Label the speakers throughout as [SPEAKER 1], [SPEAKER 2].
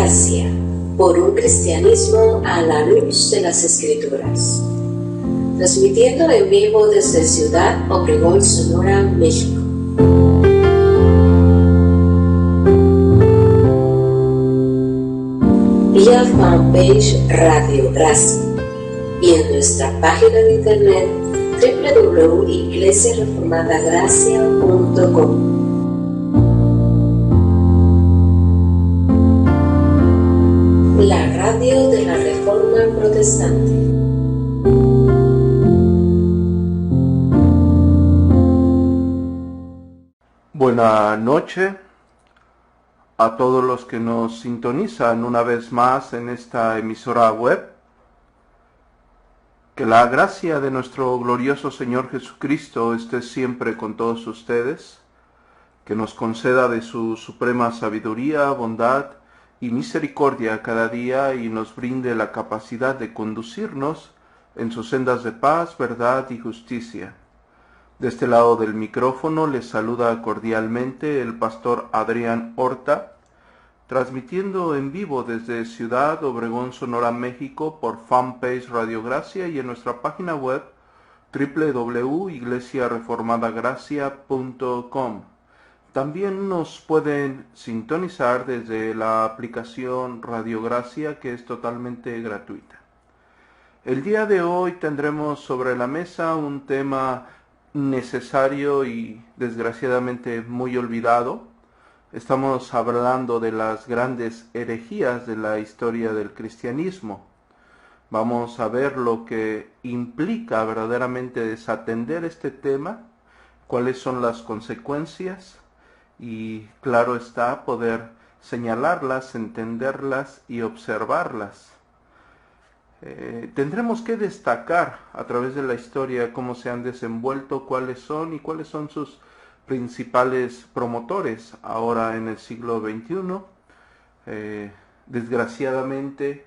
[SPEAKER 1] Gracia, por un cristianismo a la luz de las Escrituras. Transmitiendo en vivo desde Ciudad Obregón, Sonora, México. Vía fanpage Radio Gracia y en nuestra página de internet www.iglesiareformadagracia.com. La radio de la Reforma Protestante.
[SPEAKER 2] Buenas noches a todos los que nos sintonizan una vez más en esta emisora web. Que la gracia de nuestro glorioso Señor Jesucristo esté siempre con todos ustedes, que nos conceda de su suprema sabiduría, bondad y misericordia cada día y nos brinde la capacidad de conducirnos en sus sendas de paz, verdad y justicia. De este lado del micrófono les saluda cordialmente el pastor Adrián Horta, transmitiendo en vivo desde Ciudad Obregón, Sonora, México por fanpage Radio Gracia y en nuestra página web www.iglesiareformadagracia.com. También nos pueden sintonizar desde la aplicación Radio Gracia, que es totalmente gratuita. El día de hoy tendremos sobre la mesa un tema necesario y desgraciadamente muy olvidado. Estamos hablando de las grandes herejías de la historia del cristianismo. Vamos a ver lo que implica verdaderamente desatender este tema, cuáles son las consecuencias y, claro está, poder señalarlas, entenderlas y observarlas. Tendremos que destacar a través de la historia cómo se han desenvuelto, cuáles son sus principales promotores ahora en el siglo XXI. Desgraciadamente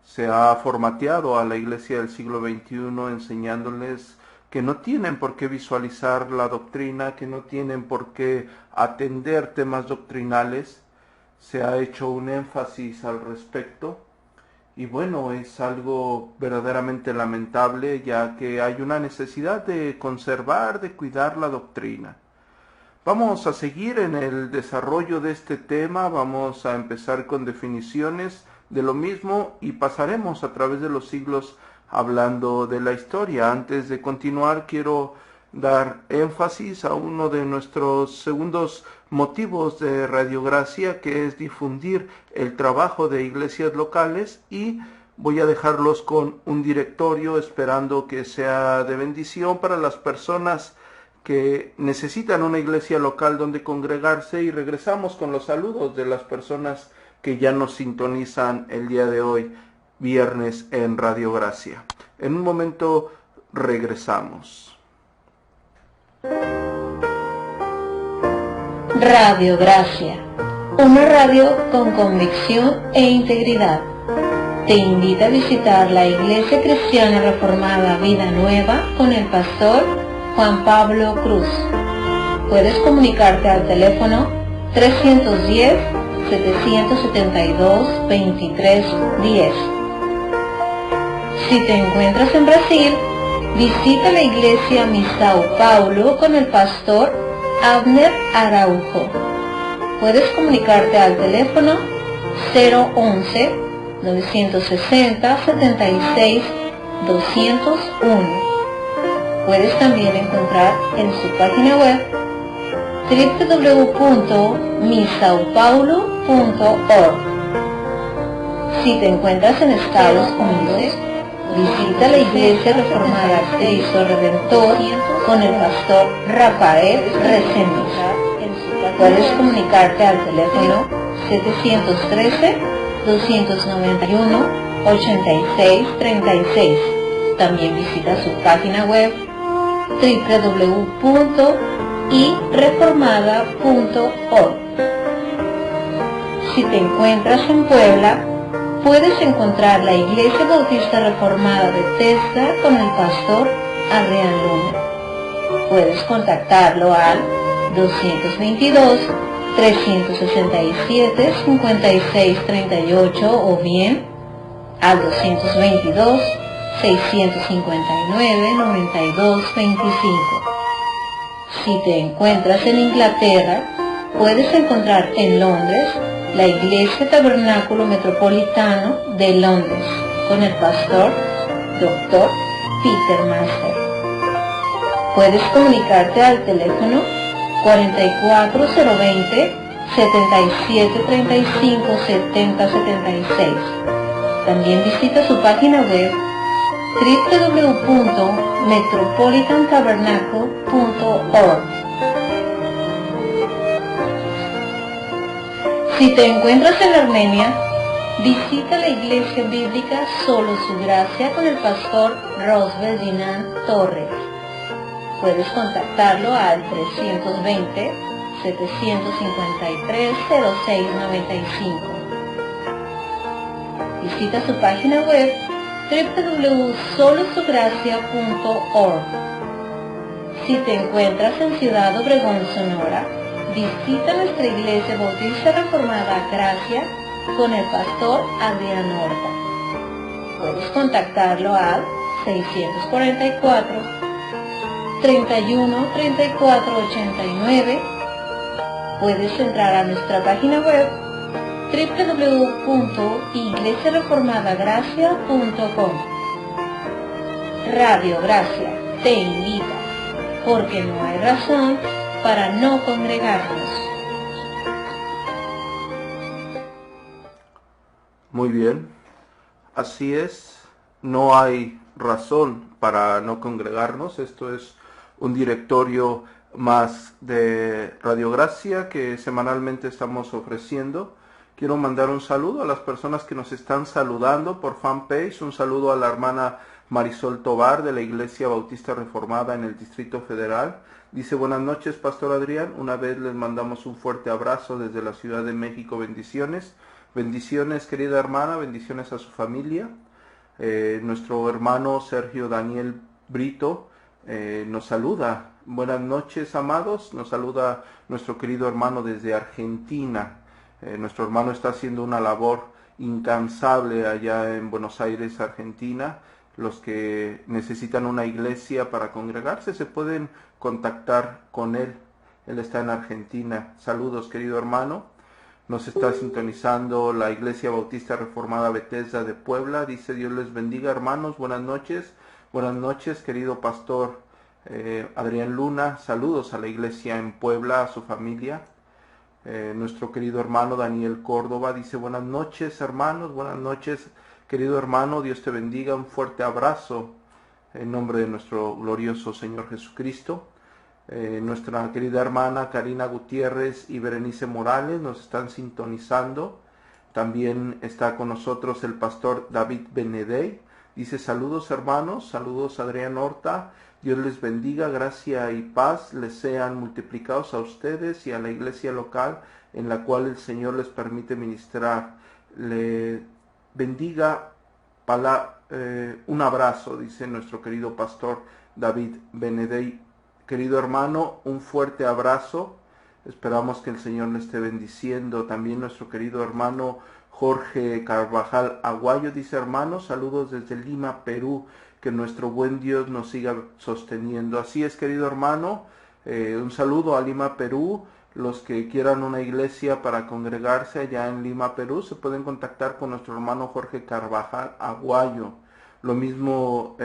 [SPEAKER 2] se ha formateado a la iglesia del siglo XXI enseñándoles que no tienen por qué visualizar la doctrina, que no tienen por qué atender temas doctrinales. Se ha hecho un énfasis al respecto. Y bueno, es algo verdaderamente lamentable, ya que hay una necesidad de conservar, de cuidar la doctrina. Vamos a seguir en el desarrollo de este tema, vamos a empezar con definiciones de lo mismo y pasaremos a través de los siglos hablando de la historia. Antes de continuar, quiero dar énfasis a uno de nuestros segundos motivos de Radio Gracia, que es difundir el trabajo de iglesias locales, y voy a dejarlos con un directorio esperando que sea de bendición para las personas que necesitan una iglesia local donde congregarse, y regresamos con los saludos de las personas que ya nos sintonizan el día de hoy, viernes en Radio Gracia. En un momento regresamos.
[SPEAKER 3] Radio Gracia, una radio con convicción e integridad. Te invita a visitar la Iglesia Cristiana Reformada Vida Nueva con el pastor Juan Pablo Cruz. Puedes comunicarte al teléfono 310-772-2310. Si te encuentras en Brasil, visita la Iglesia São Paulo con el pastor Abner Araujo. Puedes comunicarte al teléfono 011-960-76-201. Puedes también encontrar en su página web www.misaopaulo.org. Si te encuentras en Estados Unidos, visita la Iglesia Reformada Cristo Redentor con el pastor Rafael Reséndiz. Puedes comunicarte al teléfono 713-291-8636. También visita su página web www.ireformada.org. Si te encuentras en Puebla, puedes encontrar la Iglesia Bautista Reformada de Tesla con el pastor Adrián Luna. Puedes contactarlo al 222 367-5638 o bien al 222-659-9225. Si te encuentras en Inglaterra, puedes encontrar en Londres la Iglesia Tabernáculo Metropolitano de Londres con el pastor Dr. Peter Master. Puedes comunicarte al teléfono 44-020-7735-7076. También visita su página web www.metropolitantabernacle.org. Si te encuentras en Armenia, visita la Iglesia Bíblica Solo Su Gracia con el pastor Rosbel Jinan Torres. Puedes contactarlo al 320-753-0695. Visita su página web www.solosugracia.org. Si te encuentras en Ciudad Obregón, Sonora, visita nuestra Iglesia Bautista Reformada Gracia con el pastor Adrián Horta. Puedes contactarlo al 644-31-34-89. Puedes entrar a nuestra página web www.iglesiareformadagracia.com. Radio Gracia te invita, porque no hay razón para no congregarnos.
[SPEAKER 2] Muy bien, así es, no hay razón para no congregarnos. Esto es un directorio más de Radio Gracia que semanalmente estamos ofreciendo. Quiero mandar un saludo a las personas que nos están saludando por fanpage. Un saludo a la hermana Marisol Tobar de la Iglesia Bautista Reformada en el Distrito Federal. Dice: buenas noches, Pastor Adrián. Una vez les mandamos un fuerte abrazo desde la Ciudad de México. Bendiciones. Bendiciones, querida hermana. Bendiciones a su familia. Nuestro hermano Sergio Daniel Brito nos saluda. Buenas noches, amados. Nos saluda nuestro querido hermano desde Argentina. Nuestro hermano está haciendo una labor incansable allá en Buenos Aires, Argentina. Los que necesitan una iglesia para congregarse se pueden contactar con él. Él está en Argentina. Saludos, querido hermano. Nos está sintonizando la Iglesia Bautista Reformada Bethesda de Puebla. Dice: Dios les bendiga, hermanos. Buenas noches. Buenas noches, querido pastor Adrián Luna. Saludos a la iglesia en Puebla, a su familia. Nuestro querido hermano Daniel Córdoba dice: buenas noches, hermanos. Buenas noches, querido hermano. Dios te bendiga. Un fuerte abrazo en nombre de nuestro glorioso Señor Jesucristo. Nuestra querida hermana Karina Gutiérrez y Berenice Morales nos están sintonizando. También está con nosotros el pastor David Benedey. Dice: saludos, hermanos. Saludos, Adrián Horta. Dios les bendiga, gracia y paz les sean multiplicados a ustedes y a la iglesia local en la cual el Señor les permite ministrar. Le bendiga, un abrazo, dice nuestro querido pastor David Benedey. Querido hermano, un fuerte abrazo. Esperamos que el Señor le esté bendiciendo. También nuestro querido hermano Jorge Carvajal Aguayo dice: hermanos, saludos desde Lima, Perú. Que nuestro buen Dios nos siga sosteniendo. Así es, querido hermano. Un saludo a Lima, Perú. Los que quieran una iglesia para congregarse allá en Lima, Perú, se pueden contactar con nuestro hermano Jorge Carvajal Aguayo. Lo mismo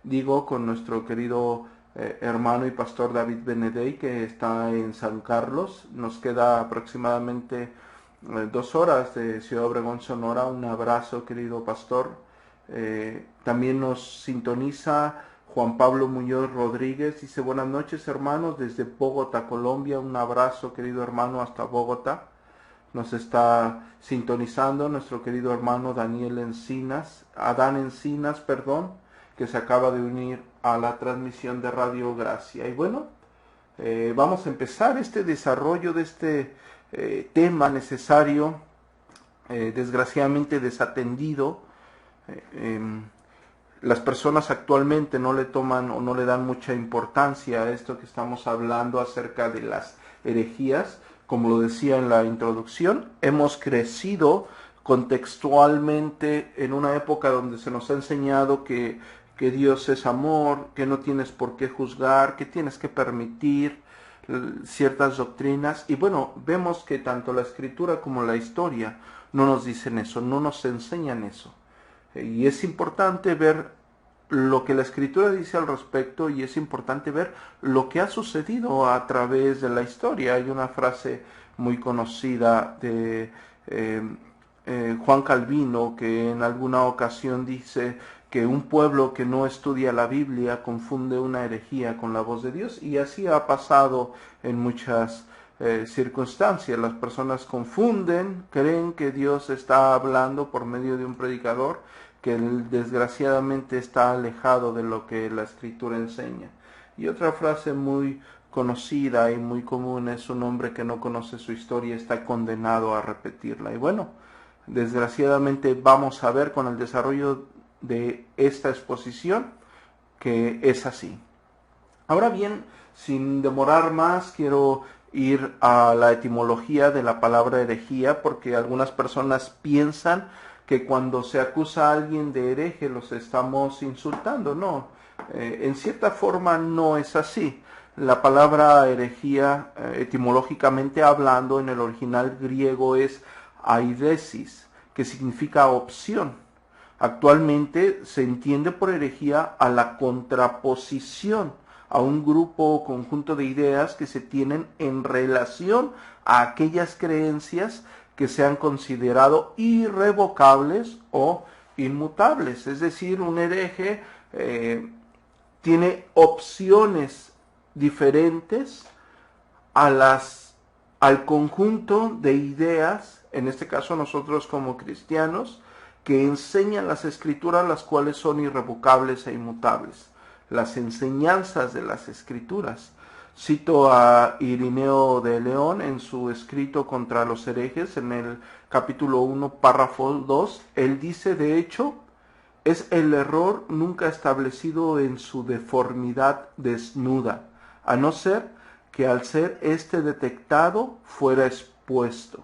[SPEAKER 2] digo con nuestro querido hermano y pastor David Benedey, que está en San Carlos. Nos queda aproximadamente 2 horas de Ciudad Obregón, Sonora. Un abrazo, querido pastor. También nos sintoniza Juan Pablo Muñoz Rodríguez. Dice: buenas noches, hermanos, desde Bogotá, Colombia. Un abrazo, querido hermano, hasta Bogotá. Nos está sintonizando nuestro querido hermano Adán Encinas, que se acaba de unir a la transmisión de Radio Gracia. Y bueno, vamos a empezar este desarrollo de este tema necesario, desgraciadamente desatendido. Las personas actualmente no le toman o no le dan mucha importancia a esto que estamos hablando acerca de las herejías. como lo decía en la introducción, hemos crecido contextualmente en una época donde se nos ha enseñado que Dios es amor, que no tienes por qué juzgar, que tienes que permitir ciertas doctrinas. Y bueno, vemos que tanto la escritura como la historia no nos dicen eso, no nos enseñan eso. Y es importante ver lo que la escritura dice al respecto, y es importante ver lo que ha sucedido a través de la historia. Hay una frase muy conocida de Juan Calvino, que en alguna ocasión dice que un pueblo que no estudia la Biblia confunde una herejía con la voz de Dios, y así ha pasado en muchas circunstancias. Las personas confunden, creen que Dios está hablando por medio de un predicador que desgraciadamente está alejado de lo que la escritura enseña. Y otra frase muy conocida y muy común es: un hombre que no conoce su historia está condenado a repetirla. Y bueno, desgraciadamente vamos a ver con el desarrollo de esta exposición que es así. Ahora bien, sin demorar más, quiero ir a la etimología de la palabra herejía, porque algunas personas piensan que cuando se acusa a alguien de hereje los estamos insultando. No, en cierta forma no es así. La palabra herejía, etimológicamente hablando, en el original griego es aidesis, que significa opción. Actualmente se entiende por herejía a la contraposición, a un grupo o conjunto de ideas que se tienen en relación a aquellas creencias que se han considerado irrevocables o inmutables. Es decir, un hereje tiene opciones diferentes al conjunto de ideas, en este caso nosotros como cristianos, que enseñan las escrituras, las cuales son irrevocables e inmutables. Las enseñanzas de las escrituras. Cito a Irineo de León en su escrito contra los herejes, en el capítulo 1, párrafo 2. Él dice: de hecho, es el error nunca establecido en su deformidad desnuda, a no ser que al ser este detectado fuera expuesto,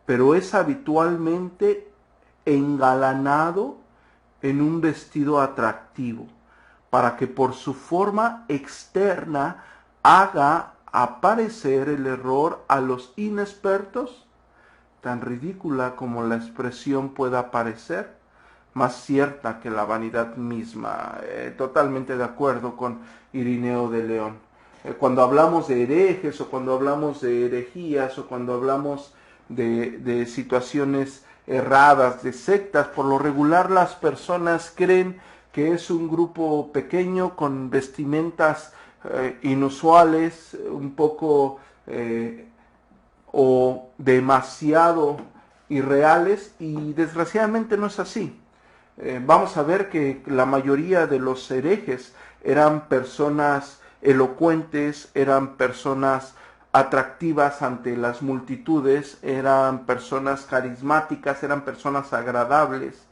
[SPEAKER 2] pero es habitualmente engalanado en un vestido atractivo, para que por su forma externa haga aparecer el error a los inexpertos. Tan ridícula como la expresión pueda parecer, más cierta que la vanidad misma. Totalmente de acuerdo con Irineo de León. Cuando hablamos de herejes, o cuando hablamos de herejías, o cuando hablamos de situaciones erradas, de sectas, por lo regular las personas creen que es un grupo pequeño con vestimentas inusuales, un poco o demasiado irreales, y desgraciadamente no es así. Vamos a ver que la mayoría de los herejes eran personas elocuentes, eran personas atractivas ante las multitudes, eran personas carismáticas, eran personas agradables,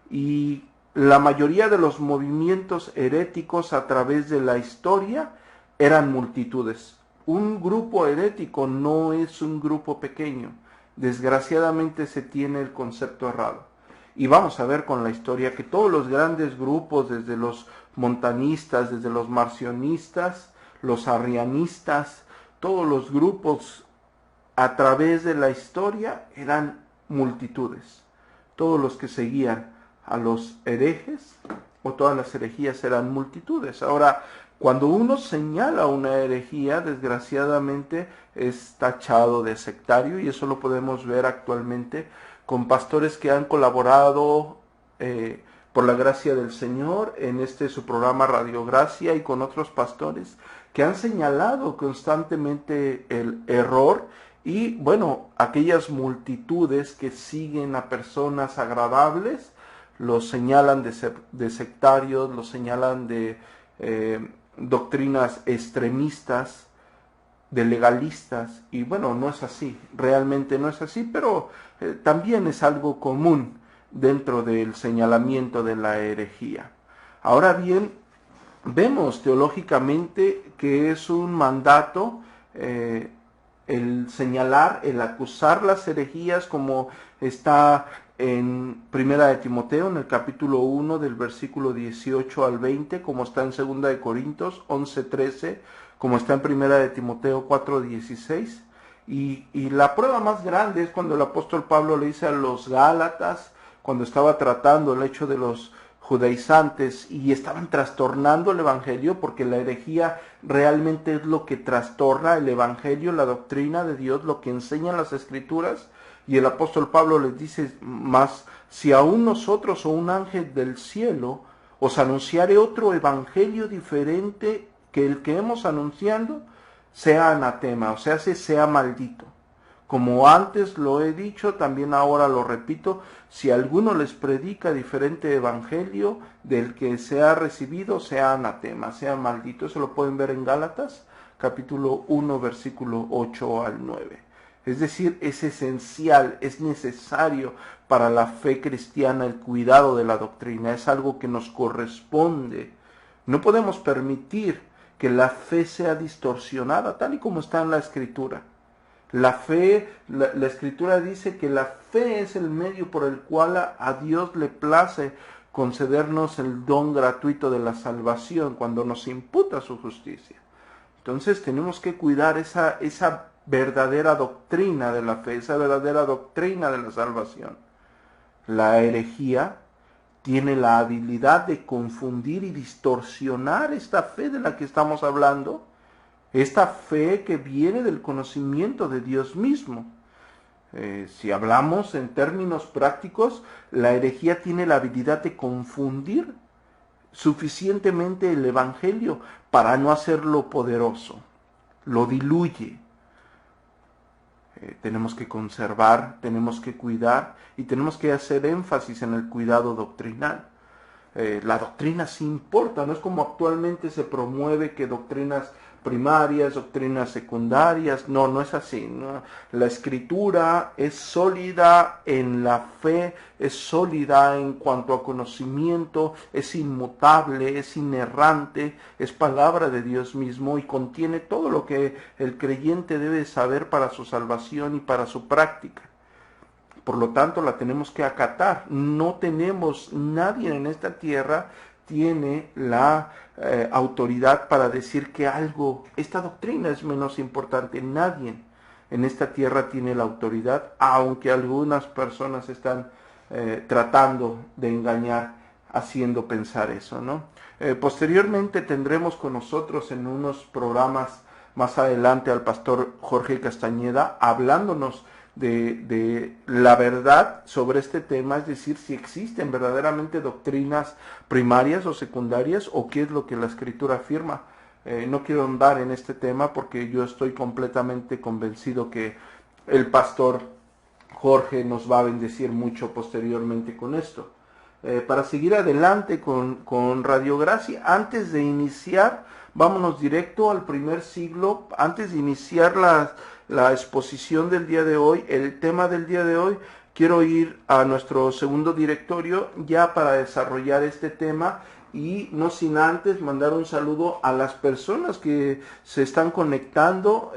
[SPEAKER 2] y la mayoría de los movimientos heréticos a través de la historia eran multitudes. Un grupo herético no es un grupo pequeño. Desgraciadamente se tiene el concepto errado. Y vamos a ver con la historia que todos los grandes grupos, desde los montanistas, desde los marcionistas, los arrianistas, todos los grupos a través de la historia eran multitudes. Todos los que seguían a los herejes, o todas las herejías, eran multitudes. Ahora, cuando uno señala una herejía, desgraciadamente es tachado de sectario, y eso lo podemos ver actualmente con pastores que han colaborado por la gracia del Señor en su programa Radio Gracia, y con otros pastores que han señalado constantemente el error. Y bueno, aquellas multitudes que siguen a personas agradables los señalan de sectarios, los señalan de doctrinas extremistas, de legalistas. Y bueno, no es así, realmente no es así, pero también es algo común dentro del señalamiento de la herejía. Ahora bien, vemos teológicamente que es un mandato el señalar, el acusar las herejías, como está en Primera de Timoteo, en el capítulo 1, del versículo 18 al 20, como está en Segunda de Corintios 11:13, como está en Primera de Timoteo 4:16. Y la prueba más grande es cuando el apóstol Pablo le dice a los Gálatas, cuando estaba tratando el hecho de los judaizantes y estaban trastornando el evangelio, porque la herejía realmente es lo que trastorna el evangelio, la doctrina de Dios, lo que enseñan las escrituras. Y el apóstol Pablo les dice más: si aún nosotros o un ángel del cielo os anunciare otro evangelio diferente que el que hemos anunciado, sea anatema, o sea, sea maldito. Como antes lo he dicho, también ahora lo repito: si alguno les predica diferente evangelio del que se ha recibido, sea anatema, sea maldito. Eso lo pueden ver en Gálatas, capítulo 1, versículo 8 al 9. Es decir, es esencial, es necesario para la fe cristiana el cuidado de la doctrina. Es algo que nos corresponde. No podemos permitir que la fe sea distorsionada, tal y como está en la Escritura. La fe, la Escritura dice que la fe es el medio por el cual a Dios le place concedernos el don gratuito de la salvación cuando nos imputa su justicia. Entonces tenemos que cuidar esa verdadera doctrina de la fe, esa verdadera doctrina de la salvación. La herejía tiene la habilidad de confundir y distorsionar esta fe de la que estamos hablando, esta fe que viene del conocimiento de Dios mismo. Si hablamos en términos prácticos, la herejía tiene la habilidad de confundir suficientemente el evangelio para no hacerlo poderoso, lo diluye. Tenemos que conservar, tenemos que cuidar y tenemos que hacer énfasis en el cuidado doctrinal. La doctrina sí importa, no es como actualmente se promueve que doctrinas primarias, doctrinas secundarias, no es así, ¿no? La Escritura es sólida en la fe, es sólida en cuanto a conocimiento, es inmutable, es inerrante, es palabra de Dios mismo y contiene todo lo que el creyente debe saber para su salvación y para su práctica. Por lo tanto, la tenemos que acatar. No tenemos, nadie en esta tierra tiene la autoridad para decir que esta doctrina es menos importante. Nadie en esta tierra tiene la autoridad, aunque algunas personas están tratando de engañar, haciendo pensar eso, ¿no? Posteriormente tendremos con nosotros en unos programas más adelante al pastor Jorge Castañeda hablándonos de la verdad sobre este tema, es decir, si existen verdaderamente doctrinas primarias o secundarias o qué es lo que la Escritura afirma. No quiero andar en este tema porque yo estoy completamente convencido que el pastor Jorge nos va a bendecir mucho posteriormente con esto. Para seguir adelante con Radio Gracia, antes de iniciar, vámonos directo al primer siglo, antes de iniciar la exposición del día de hoy, el tema del día de hoy, quiero ir a nuestro segundo directorio ya para desarrollar este tema y no sin antes mandar un saludo a las personas que se están conectando,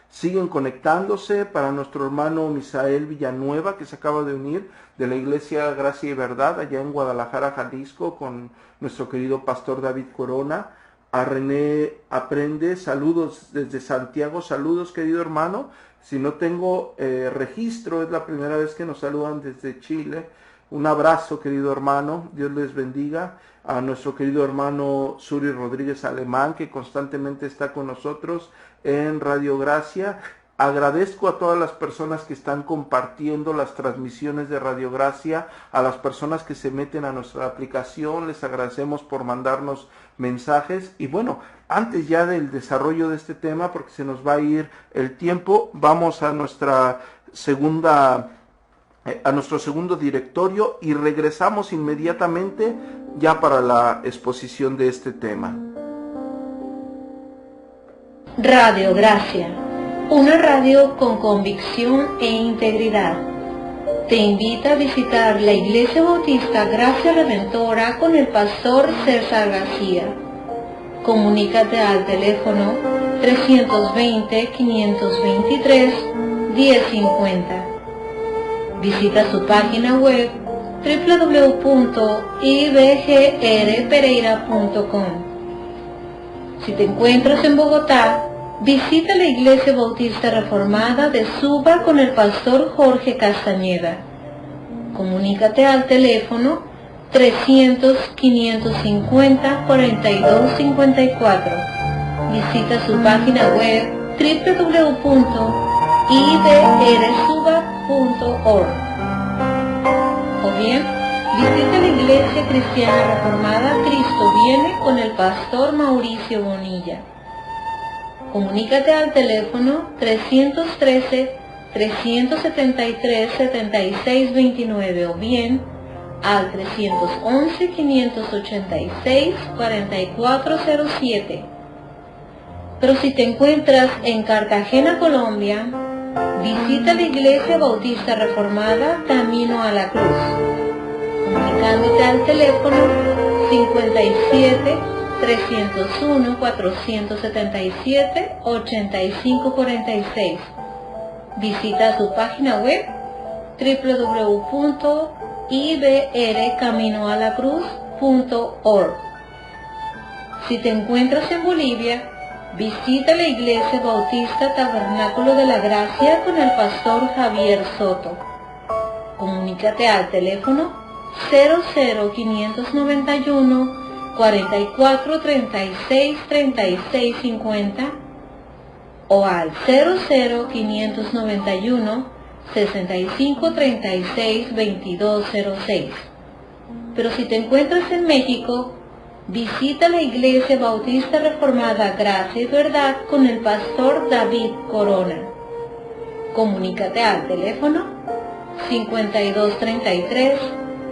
[SPEAKER 2] siguen conectándose, para nuestro hermano Misael Villanueva que se acaba de unir de la Iglesia Gracia y Verdad allá en Guadalajara, Jalisco, con nuestro querido pastor David Corona. A René Aprende, saludos desde Santiago, saludos querido hermano. Si no tengo registro, es la primera vez que nos saludan desde Chile. Un abrazo querido hermano, Dios les bendiga. A nuestro querido hermano Suri Rodríguez Alemán, que constantemente está con nosotros en Radio Gracia. Agradezco a todas las personas que están compartiendo las transmisiones de Radio Gracia, a las personas que se meten a nuestra aplicación, les agradecemos por mandarnos mensajes. Y bueno, antes ya del desarrollo de este tema, porque se nos va a ir el tiempo, vamos a nuestro segundo directorio y regresamos inmediatamente ya para la exposición de este tema.
[SPEAKER 3] Radio Gracia, una radio con convicción e integridad. Te invita a visitar la Iglesia Bautista Gracia Redentora con el pastor César García. Comunícate al teléfono 320-523-1050. Visita su página web www.ibgrpereira.com. Si te encuentras en Bogotá, visita la Iglesia Bautista Reformada de Suba con el pastor Jorge Castañeda. Comunícate al teléfono 300-550-4254. Visita su página web www.ibrsuba.org. O bien, visita la Iglesia Cristiana Reformada Cristo Viene con el pastor Mauricio Bonilla. Comunícate al teléfono 313-373-7629 o bien al 311-586-4407. Pero si te encuentras en Cartagena, Colombia, visita la Iglesia Bautista Reformada Camino a la Cruz, comunicándote al teléfono 57-301-477-8546. Visita su página web www.ibrcaminoalacruz.org. Si te encuentras en Bolivia, visita la Iglesia Bautista Tabernáculo de la Gracia con el pastor Javier Soto. Comunícate al teléfono 00591 44 36 36 50 o al 00591 65 36 2206. Pero si te encuentras en México, visita la Iglesia Bautista Reformada Gracia y Verdad con el pastor David Corona. Comunícate al teléfono 5233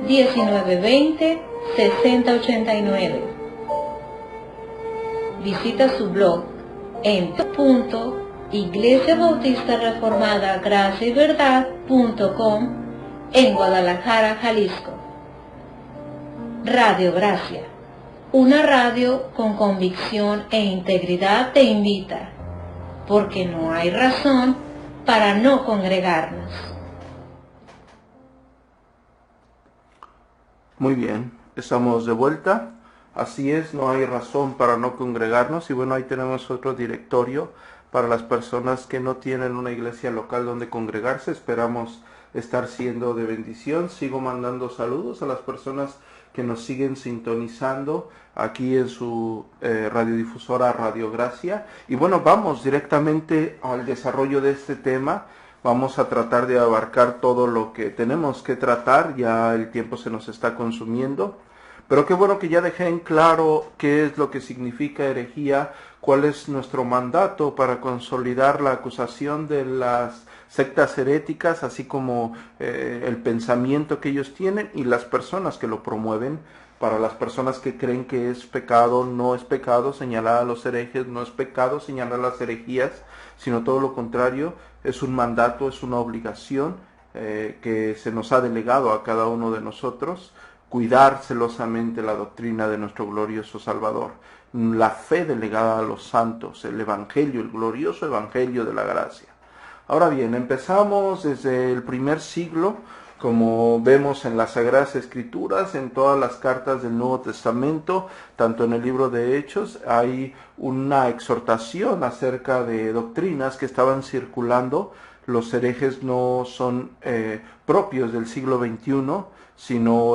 [SPEAKER 3] 1920 6089. Visita su blog en iglesiabautistareformada.graciayverdad.com en Guadalajara, Jalisco. Radio Gracia, una radio con convicción e integridad, te invita, porque no hay razón para no congregarnos.
[SPEAKER 2] Muy bien, estamos de vuelta. Así es, no hay razón para no congregarnos. Y bueno, ahí tenemos otro directorio para las personas que no tienen una iglesia local donde congregarse. Esperamos estar siendo de bendición. Sigo mandando saludos a las personas que nos siguen sintonizando aquí en su radiodifusora Radio Gracia. Y bueno, vamos directamente al desarrollo de este tema. Vamos a tratar de abarcar todo lo que tenemos que tratar, ya el tiempo se nos está consumiendo. Pero qué bueno que ya dejé en claro qué es lo que significa herejía, cuál es nuestro mandato para consolidar la acusación de las sectas heréticas, así como el pensamiento que ellos tienen y las personas que lo promueven. Para las personas que creen que es pecado, no es pecado señalar a los herejes, no es pecado señalar las herejías, sino todo lo contrario, es un mandato, es una obligación que se nos ha delegado a cada uno de nosotros, cuidar celosamente la doctrina de nuestro glorioso Salvador, la fe delegada a los santos, el evangelio, el glorioso evangelio de la gracia. Ahora bien, empezamos desde el primer siglo, como vemos en las Sagradas Escrituras, en todas las cartas del Nuevo Testamento, tanto en el libro de Hechos, hay una exhortación acerca de doctrinas que estaban circulando. Los herejes no son propios del siglo XXI, sino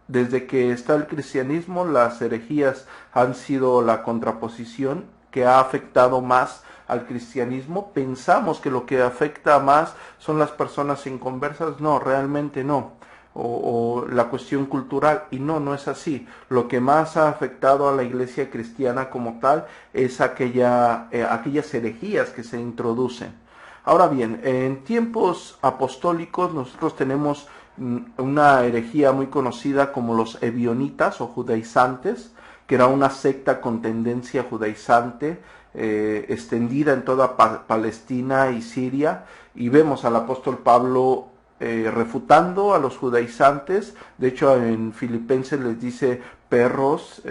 [SPEAKER 2] desde que está el cristianismo, las herejías han sido la contraposición que ha afectado más al cristianismo. Pensamos que lo que afecta más son las personas inconversas. No, realmente no. O la cuestión cultural, y no es así. Lo que más ha afectado a la iglesia cristiana como tal es aquellas herejías que se introducen. Ahora bien, en tiempos apostólicos nosotros tenemos una herejía muy conocida como los ebionitas o judaizantes, que era una secta con tendencia judaizante, extendida en toda Palestina y Siria, y vemos al apóstol Pablo refutando a los judaizantes. De hecho, en Filipenses les dice perros,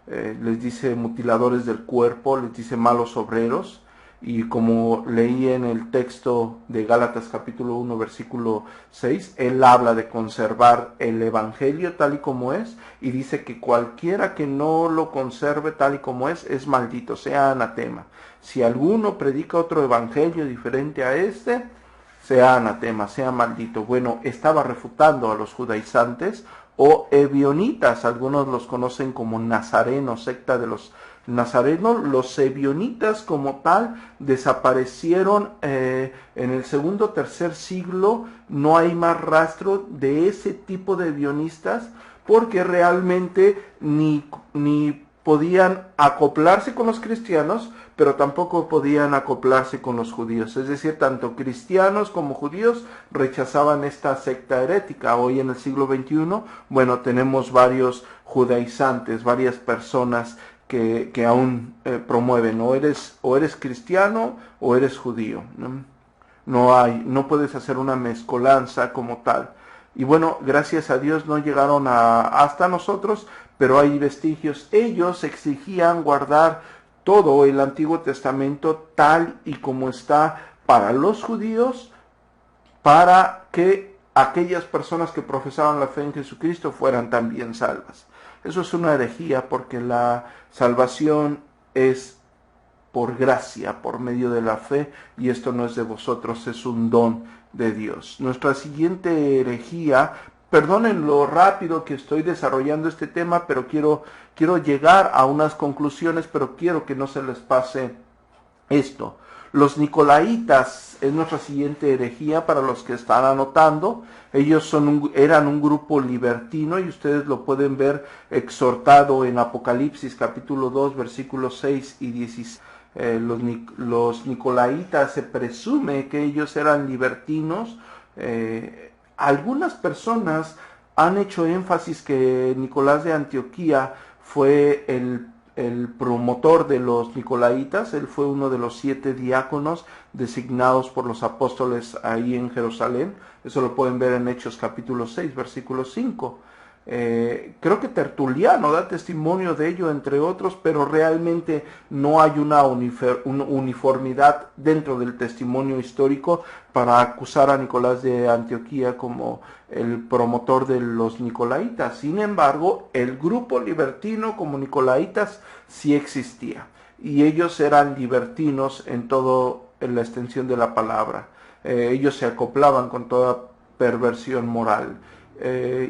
[SPEAKER 2] les dice mutiladores del cuerpo, les dice malos obreros. Y como leí en el texto de Gálatas capítulo 1 versículo 6, él habla de conservar el evangelio tal y como es, y dice que cualquiera que no lo conserve tal y como es maldito, sea anatema. Si alguno predica otro evangelio diferente a este, sea anatema, sea maldito. Bueno, estaba refutando a los judaizantes o ebionitas, algunos los conocen como nazarenos, secta de los nazarenos. Los ebionitas como tal desaparecieron en el segundo o tercer siglo. No hay más rastro de ese tipo de ebionistas, porque realmente ni podían acoplarse con los cristianos, pero tampoco podían acoplarse con los judíos. Es decir, tanto cristianos como judíos rechazaban esta secta herética. Hoy en el siglo XXI, bueno, tenemos varios judaizantes, varias personas que aún promueven, o eres cristiano o eres judío. No puedes hacer una mezcolanza como tal. Y bueno, gracias a Dios no llegaron hasta nosotros, pero hay vestigios. Ellos exigían guardar todo el Antiguo Testamento tal y como está para los judíos, para que aquellas personas que profesaban la fe en Jesucristo fueran también salvas. Eso es una herejía, porque la salvación es por gracia, por medio de la fe, y esto no es de vosotros, es un don de Dios. Nuestra siguiente herejía, perdonen lo rápido que estoy desarrollando este tema, pero quiero llegar a unas conclusiones, pero quiero que no se les pase esto. Los nicolaitas es nuestra siguiente herejía para los que están anotando. Ellos eran un grupo libertino, y ustedes lo pueden ver exhortado en Apocalipsis capítulo 2 versículos 6 y 16. Los nicolaitas, se presume que ellos eran libertinos. Algunas personas han hecho énfasis que Nicolás de Antioquía fue el promotor de los nicolaitas. Él fue uno de los 7 diáconos designados por los apóstoles ahí en Jerusalén. Eso lo pueden ver en Hechos capítulo 6 versículo 5. Creo que Tertuliano da testimonio de ello, entre otros, pero realmente no hay una uniformidad dentro del testimonio histórico para acusar a Nicolás de Antioquía como el promotor de los nicolaitas. Sin embargo, el grupo libertino como nicolaitas sí existía, y ellos eran libertinos en la extensión de la palabra. Ellos se acoplaban con toda perversión moral.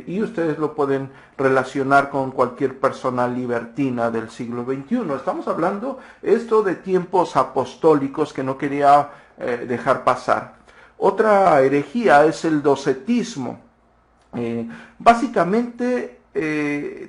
[SPEAKER 2] Y ustedes lo pueden relacionar con cualquier persona libertina del siglo XXI. Estamos hablando esto de tiempos apostólicos que no quería dejar pasar. Otra herejía es el docetismo. Básicamente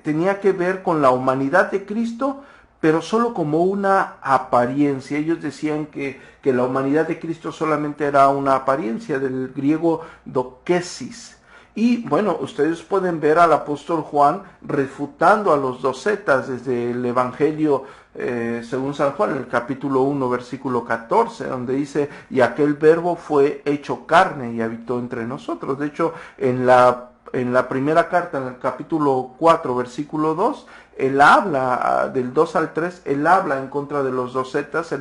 [SPEAKER 2] tenía que ver con la humanidad de Cristo, pero solo como una apariencia. Ellos decían que la humanidad de Cristo solamente era una apariencia, del griego dokesis. Y bueno, ustedes pueden ver al apóstol Juan refutando a los docetas desde el Evangelio según San Juan, en el capítulo 1, versículo 14, donde dice: y aquel verbo fue hecho carne y habitó entre nosotros. De hecho, en la primera carta, en el capítulo 4, versículo 2, él habla, del 2 al 3, él habla en contra de los docetas.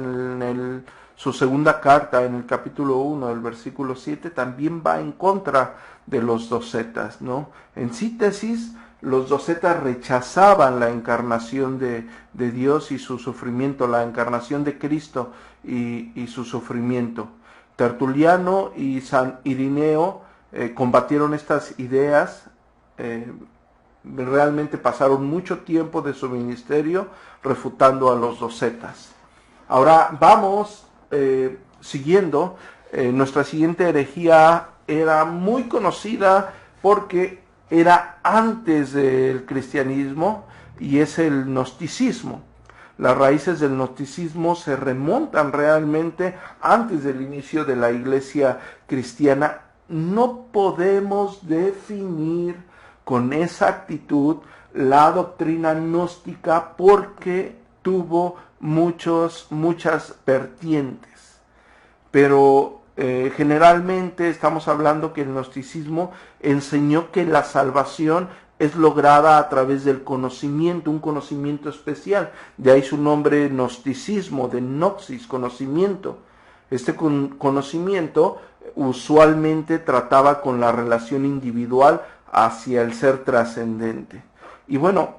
[SPEAKER 2] Su segunda carta, en el capítulo 1, el versículo 7, también va en contra de los docetas, ¿no? En síntesis, los docetas rechazaban la encarnación de Dios y su sufrimiento, la encarnación de Cristo y su sufrimiento. Tertuliano y San Irineo combatieron estas ideas. Realmente pasaron mucho tiempo de su ministerio refutando a los docetas. Ahora vamos siguiendo. Nuestra siguiente herejía era muy conocida porque era antes del cristianismo, y es el gnosticismo. Las raíces del gnosticismo se remontan realmente antes del inicio de la iglesia cristiana. No podemos definir con exactitud la doctrina gnóstica porque tuvo muchas vertientes, pero generalmente estamos hablando que el gnosticismo enseñó que la salvación es lograda a través del conocimiento, un conocimiento especial. De ahí su nombre gnosticismo, de gnosis, conocimiento. Este conocimiento usualmente trataba con la relación individual hacia el ser trascendente. Y bueno,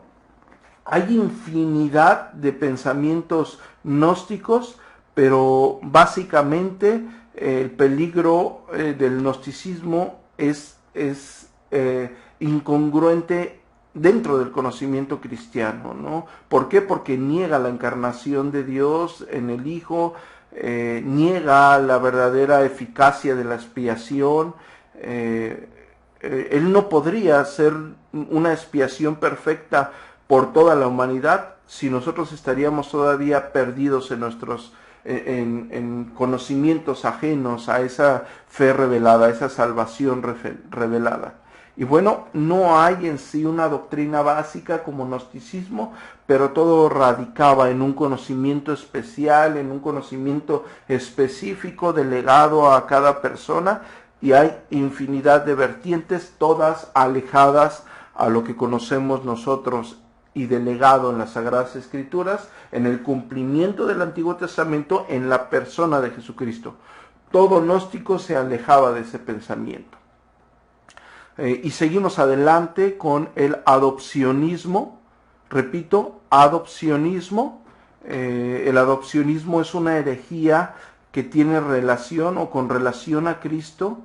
[SPEAKER 2] hay infinidad de pensamientos gnósticos, pero básicamente el peligro del gnosticismo es incongruente dentro del conocimiento cristiano, ¿no? ¿Por qué? Porque niega la encarnación de Dios en el Hijo, niega la verdadera eficacia de la expiación. Él no podría hacer una expiación perfecta por toda la humanidad si nosotros estaríamos todavía perdidos en conocimientos ajenos a esa fe revelada, a esa salvación revelada. Y bueno, no hay en sí una doctrina básica como gnosticismo, pero todo radicaba en un conocimiento especial, en un conocimiento específico delegado a cada persona, y hay infinidad de vertientes, todas alejadas a lo que conocemos nosotros y delegado en las Sagradas Escrituras, en el cumplimiento del Antiguo Testamento, en la persona de Jesucristo. Todo gnóstico se alejaba de ese pensamiento. Y seguimos adelante con el adopcionismo. Repito, adopcionismo. El adopcionismo es una herejía que tiene relación o con relación a Cristo,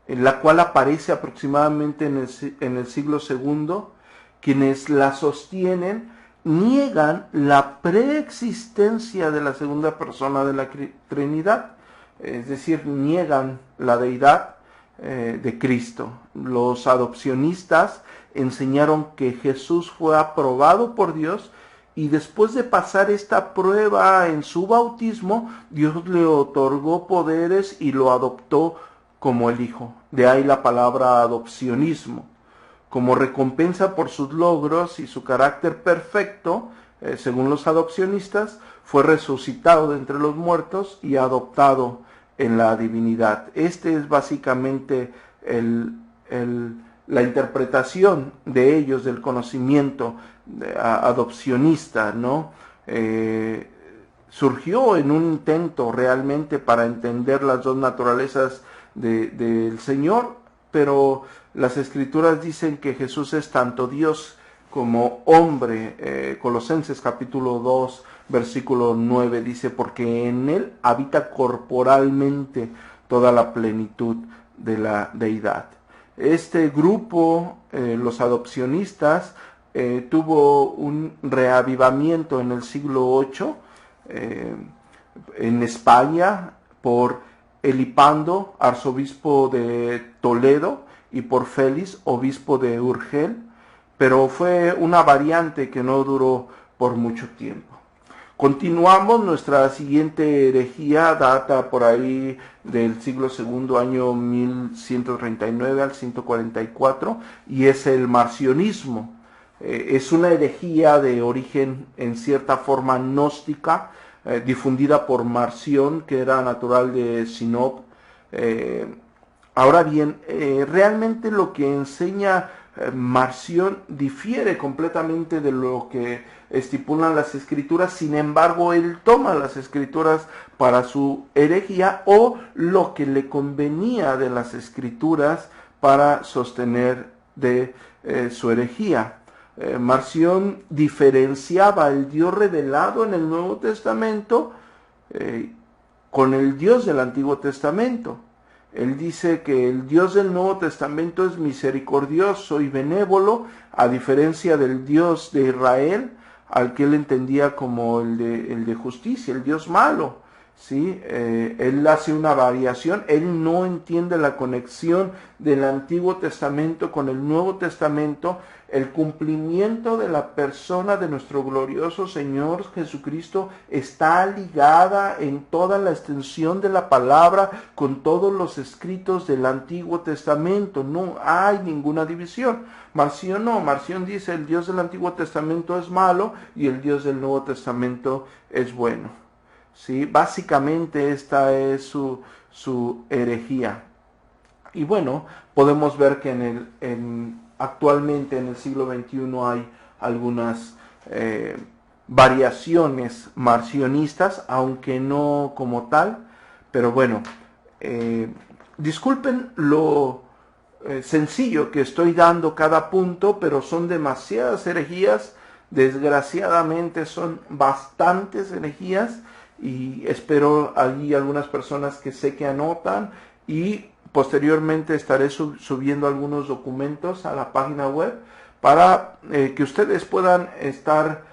[SPEAKER 2] en la cual aparece aproximadamente en el siglo II. Quienes la sostienen niegan la preexistencia de la segunda persona de la Trinidad, es decir, niegan la deidad de Cristo. Los adopcionistas enseñaron que Jesús fue aprobado por Dios y después de pasar esta prueba en su bautismo, Dios le otorgó poderes y lo adoptó como el Hijo. De ahí la palabra adopcionismo. Como recompensa por sus logros y su carácter perfecto, según los adopcionistas, fue resucitado de entre los muertos y adoptado en la divinidad. Este es básicamente la interpretación de ellos del conocimiento adopcionista, ¿no? Surgió en un intento realmente para entender las dos naturalezas del Señor, pero las Escrituras dicen que Jesús es tanto Dios como hombre. Colosenses capítulo 2, versículo 9 dice, porque en él habita corporalmente toda la plenitud de la deidad. Este grupo, los adopcionistas, tuvo un reavivamiento en el siglo VIII en España por Elipando, arzobispo de Toledo, y por Félix, obispo de Urgel, pero fue una variante que no duró por mucho tiempo. Continuamos, nuestra siguiente herejía data por ahí del siglo II, año 1139 al 144, y es el marcionismo. Es una herejía de origen en cierta forma gnóstica, difundida por Marción, que era natural de Sinop. Ahora bien, realmente lo que enseña Marción difiere completamente de lo que estipulan las Escrituras. Sin embargo, él toma las Escrituras para su herejía, o lo que le convenía de las Escrituras para sostener de su herejía. Marción diferenciaba el Dios revelado en el Nuevo Testamento con el Dios del Antiguo Testamento. Él dice que el Dios del Nuevo Testamento es misericordioso y benévolo, a diferencia del Dios de Israel, al que él entendía como el de justicia, el Dios malo. ¿Sí? Él hace una variación, él no entiende la conexión del Antiguo Testamento con el Nuevo Testamento, el cumplimiento de la persona de nuestro glorioso Señor Jesucristo está ligada en toda la extensión de la palabra con todos los escritos del Antiguo Testamento, no hay ninguna división. Marción no, Marción dice el Dios del Antiguo Testamento es malo y el Dios del Nuevo Testamento es bueno. ¿Sí? Básicamente esta es su herejía. Y bueno, podemos ver que actualmente en el siglo XXI hay algunas variaciones marcionistas, aunque no como tal, pero bueno, disculpen lo sencillo que estoy dando cada punto, pero son demasiadas herejías, desgraciadamente son bastantes herejías, y espero allí algunas personas que sé que anotan, y posteriormente estaré subiendo algunos documentos a la página web para que ustedes puedan estar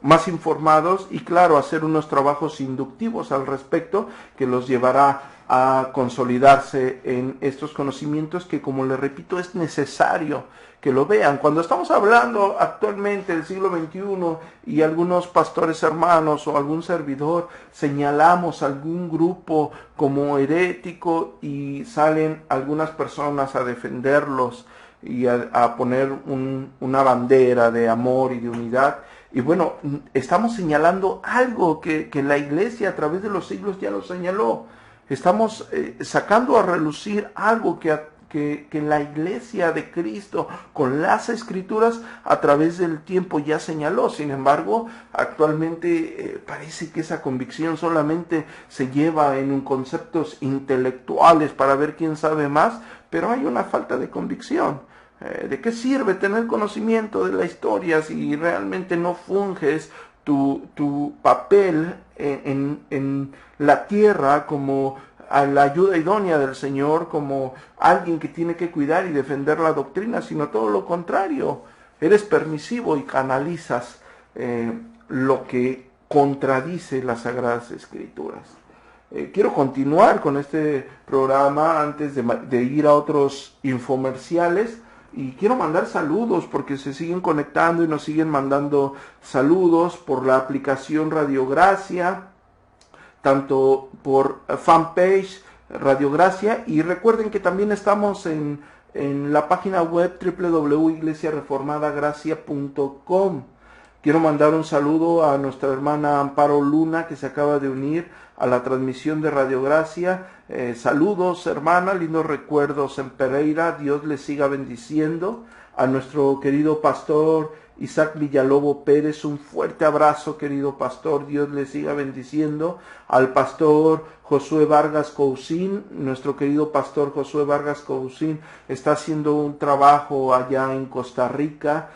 [SPEAKER 2] más informados y claro, hacer unos trabajos inductivos al respecto que los llevará a consolidarse en estos conocimientos que, como les repito, es necesario que lo vean. Cuando estamos hablando actualmente del siglo XXI y algunos pastores hermanos o algún servidor señalamos algún grupo como herético y salen algunas personas a defenderlos y a poner una bandera de amor y de unidad, y bueno, estamos señalando algo que la iglesia a través de los siglos ya lo señaló. Estamos sacando a relucir algo que la iglesia de Cristo con las escrituras a través del tiempo ya señaló. Sin embargo, actualmente parece que esa convicción solamente se lleva en conceptos intelectuales para ver quién sabe más, pero hay una falta de convicción. ¿De qué sirve tener conocimiento de la historia si realmente no funges tu papel en la tierra como a la ayuda idónea del Señor, como alguien que tiene que cuidar y defender la doctrina, sino todo lo contrario? Eres permisivo y canalizas lo que contradice las Sagradas Escrituras. Quiero continuar con este programa antes de ir a otros infomerciales. Y quiero mandar saludos porque se siguen conectando y nos siguen mandando saludos por la aplicación Radio Gracia, tanto por fanpage Radio Gracia, y recuerden que también estamos en la página web www.iglesiareformadagracia.com. Quiero mandar un saludo a nuestra hermana Amparo Luna, que se acaba de unir a la transmisión de Radio Gracia. Saludos, hermana, lindos recuerdos en Pereira, Dios les siga bendiciendo. A nuestro querido pastor Isaac Villalobos Pérez, un fuerte abrazo, querido pastor, Dios les siga bendiciendo. Al pastor Josué Vargas Cousin, nuestro querido pastor Josué Vargas Cousin está haciendo un trabajo allá en Costa Rica,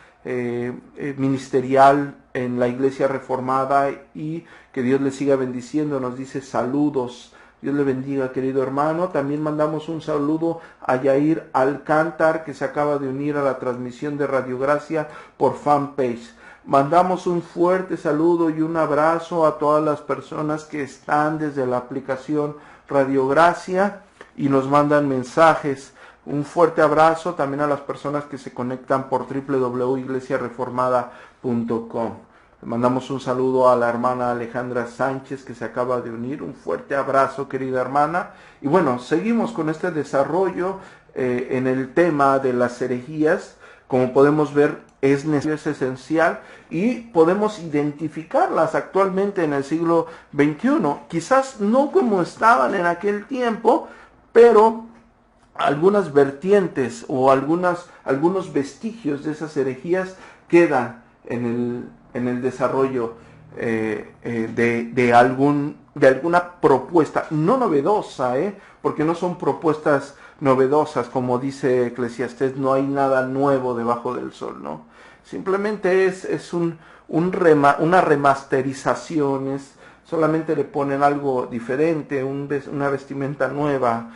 [SPEAKER 2] ministerial en la Iglesia Reformada, y que Dios le siga bendiciendo. Nos dice saludos, Dios le bendiga, querido hermano. También mandamos un saludo a Yair Alcántar, que se acaba de unir a la transmisión de Radio Gracia por fanpage. Mandamos un fuerte saludo y un abrazo a todas las personas que están desde la aplicación Radio Gracia y nos mandan mensajes. Un fuerte abrazo también a las personas que se conectan por www.iglesiareformada.com. Mandamos un saludo a la hermana Alejandra Sánchez, que se acaba de unir. Un fuerte abrazo, querida hermana. Y bueno, seguimos con este desarrollo en el tema de las herejías. Como podemos ver, es esencial y podemos identificarlas actualmente en el siglo XXI. Quizás no como estaban en aquel tiempo, pero algunas vertientes o algunos vestigios de esas herejías quedan en el desarrollo de alguna propuesta, no novedosa, porque no son propuestas novedosas, como dice Eclesiastés, no hay nada nuevo debajo del sol, ¿no? Simplemente es una remasterización, solamente le ponen algo diferente, una vestimenta nueva,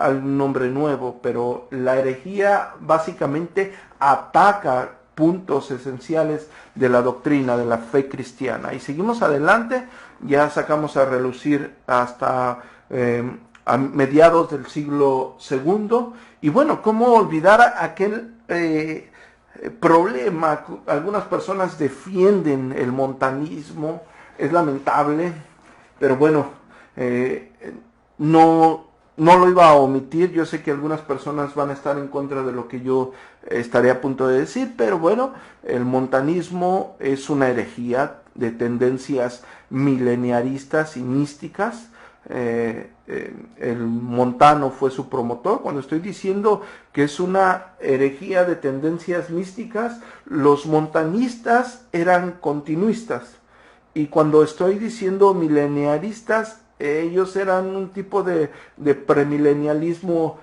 [SPEAKER 2] un nombre nuevo, pero la herejía básicamente ataca puntos esenciales de la doctrina, de la fe cristiana. Y seguimos adelante, ya sacamos a relucir hasta a mediados del siglo II, y bueno, ¿cómo olvidar aquel problema? Algunas personas defienden el montanismo, es lamentable, pero bueno, no lo iba a omitir. Yo sé que algunas personas van a estar en contra de lo que yo estaré a punto de decir, pero bueno, el montanismo es una herejía de tendencias mileniaristas y místicas. el Montano fue su promotor. Cuando estoy diciendo que es una herejía de tendencias místicas, los montanistas eran continuistas. Y cuando estoy diciendo milenialistas, ellos eran un tipo de premilenialismo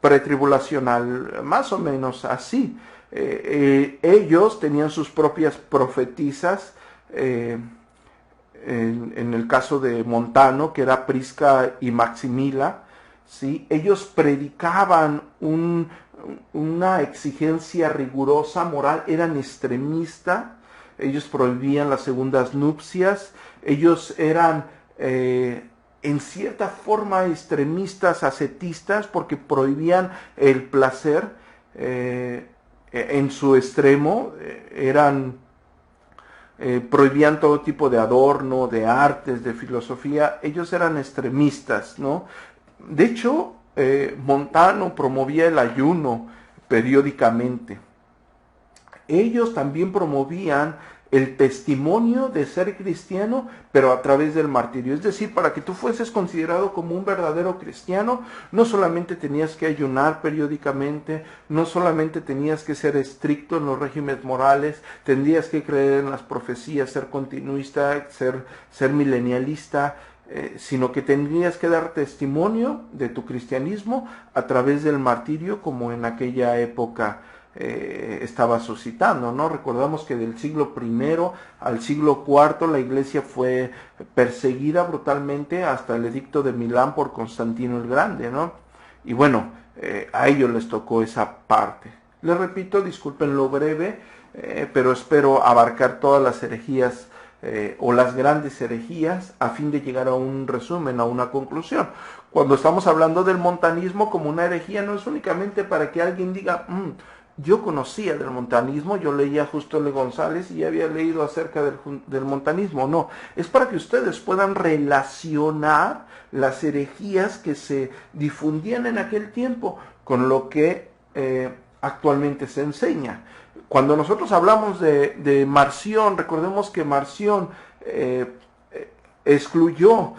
[SPEAKER 2] pretribulacional, más o menos así. Ellos tenían sus propias profetisas, en el caso de Montano, que era Prisca y Maximila, ¿sí? Ellos predicaban una exigencia rigurosa moral, eran extremistas, ellos prohibían las segundas nupcias, ellos eran en cierta forma extremistas, ascetistas, porque prohibían el placer en su extremo, prohibían todo tipo de adorno, de artes, de filosofía. Ellos eran extremistas, ¿no? De hecho, Montano promovía el ayuno periódicamente. Ellos también promovían el testimonio de ser cristiano, pero a través del martirio. Es decir, para que tú fueses considerado como un verdadero cristiano, no solamente tenías que ayunar periódicamente, no solamente tenías que ser estricto en los regímenes morales, tendrías que creer en las profecías, ser continuista, ser milenialista, sino que tendrías que dar testimonio de tu cristianismo a través del martirio, como en aquella época estaba suscitando, ¿no? Recordamos que del siglo I al siglo IV la iglesia fue perseguida brutalmente hasta el edicto de Milán por Constantino el Grande, ¿no? Y bueno, a ellos les tocó esa parte. Les repito, disculpen lo breve, pero espero abarcar todas las herejías o las grandes herejías a fin de llegar a un resumen, a una conclusión. Cuando estamos hablando del montanismo como una herejía, no es únicamente para que alguien diga, yo conocía del montanismo, yo leía a Justo L. González y ya había leído acerca del montanismo. No, es para que ustedes puedan relacionar las herejías que se difundían en aquel tiempo con lo que actualmente se enseña. Cuando nosotros hablamos de Marción, recordemos que Marción excluyó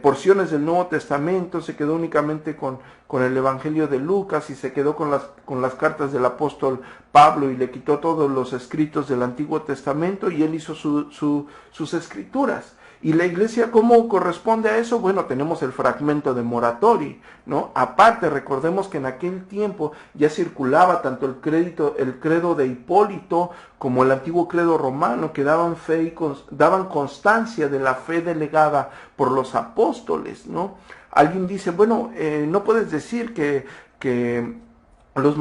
[SPEAKER 2] porciones del Nuevo Testamento, se quedó únicamente con el Evangelio de Lucas y se quedó con las cartas del apóstol Pablo y le quitó todos los escritos del Antiguo Testamento y él hizo sus escrituras. ¿Y la iglesia cómo corresponde a eso? Bueno, tenemos el fragmento de Moratori, ¿no? Aparte, recordemos que en aquel tiempo ya circulaba tanto el credo de Hipólito como el antiguo credo romano, que daban fe y daban constancia de la fe delegada por los apóstoles, ¿no? Alguien dice, bueno, no puedes decir que los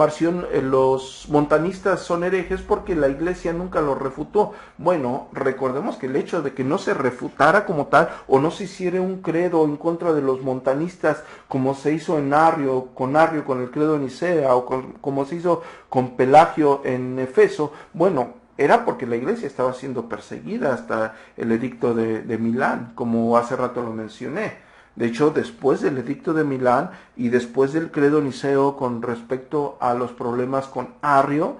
[SPEAKER 2] montanistas son herejes porque la iglesia nunca los refutó. Bueno, recordemos que el hecho de que no se refutara como tal o no se hiciera un credo en contra de los montanistas como se hizo con Arrio con el credo de Nicea o como se hizo con Pelagio en Efeso, bueno, era porque la iglesia estaba siendo perseguida hasta el edicto de Milán, como hace rato lo mencioné. De hecho, después del edicto de Milán y después del credo niceo con respecto a los problemas con Arrio,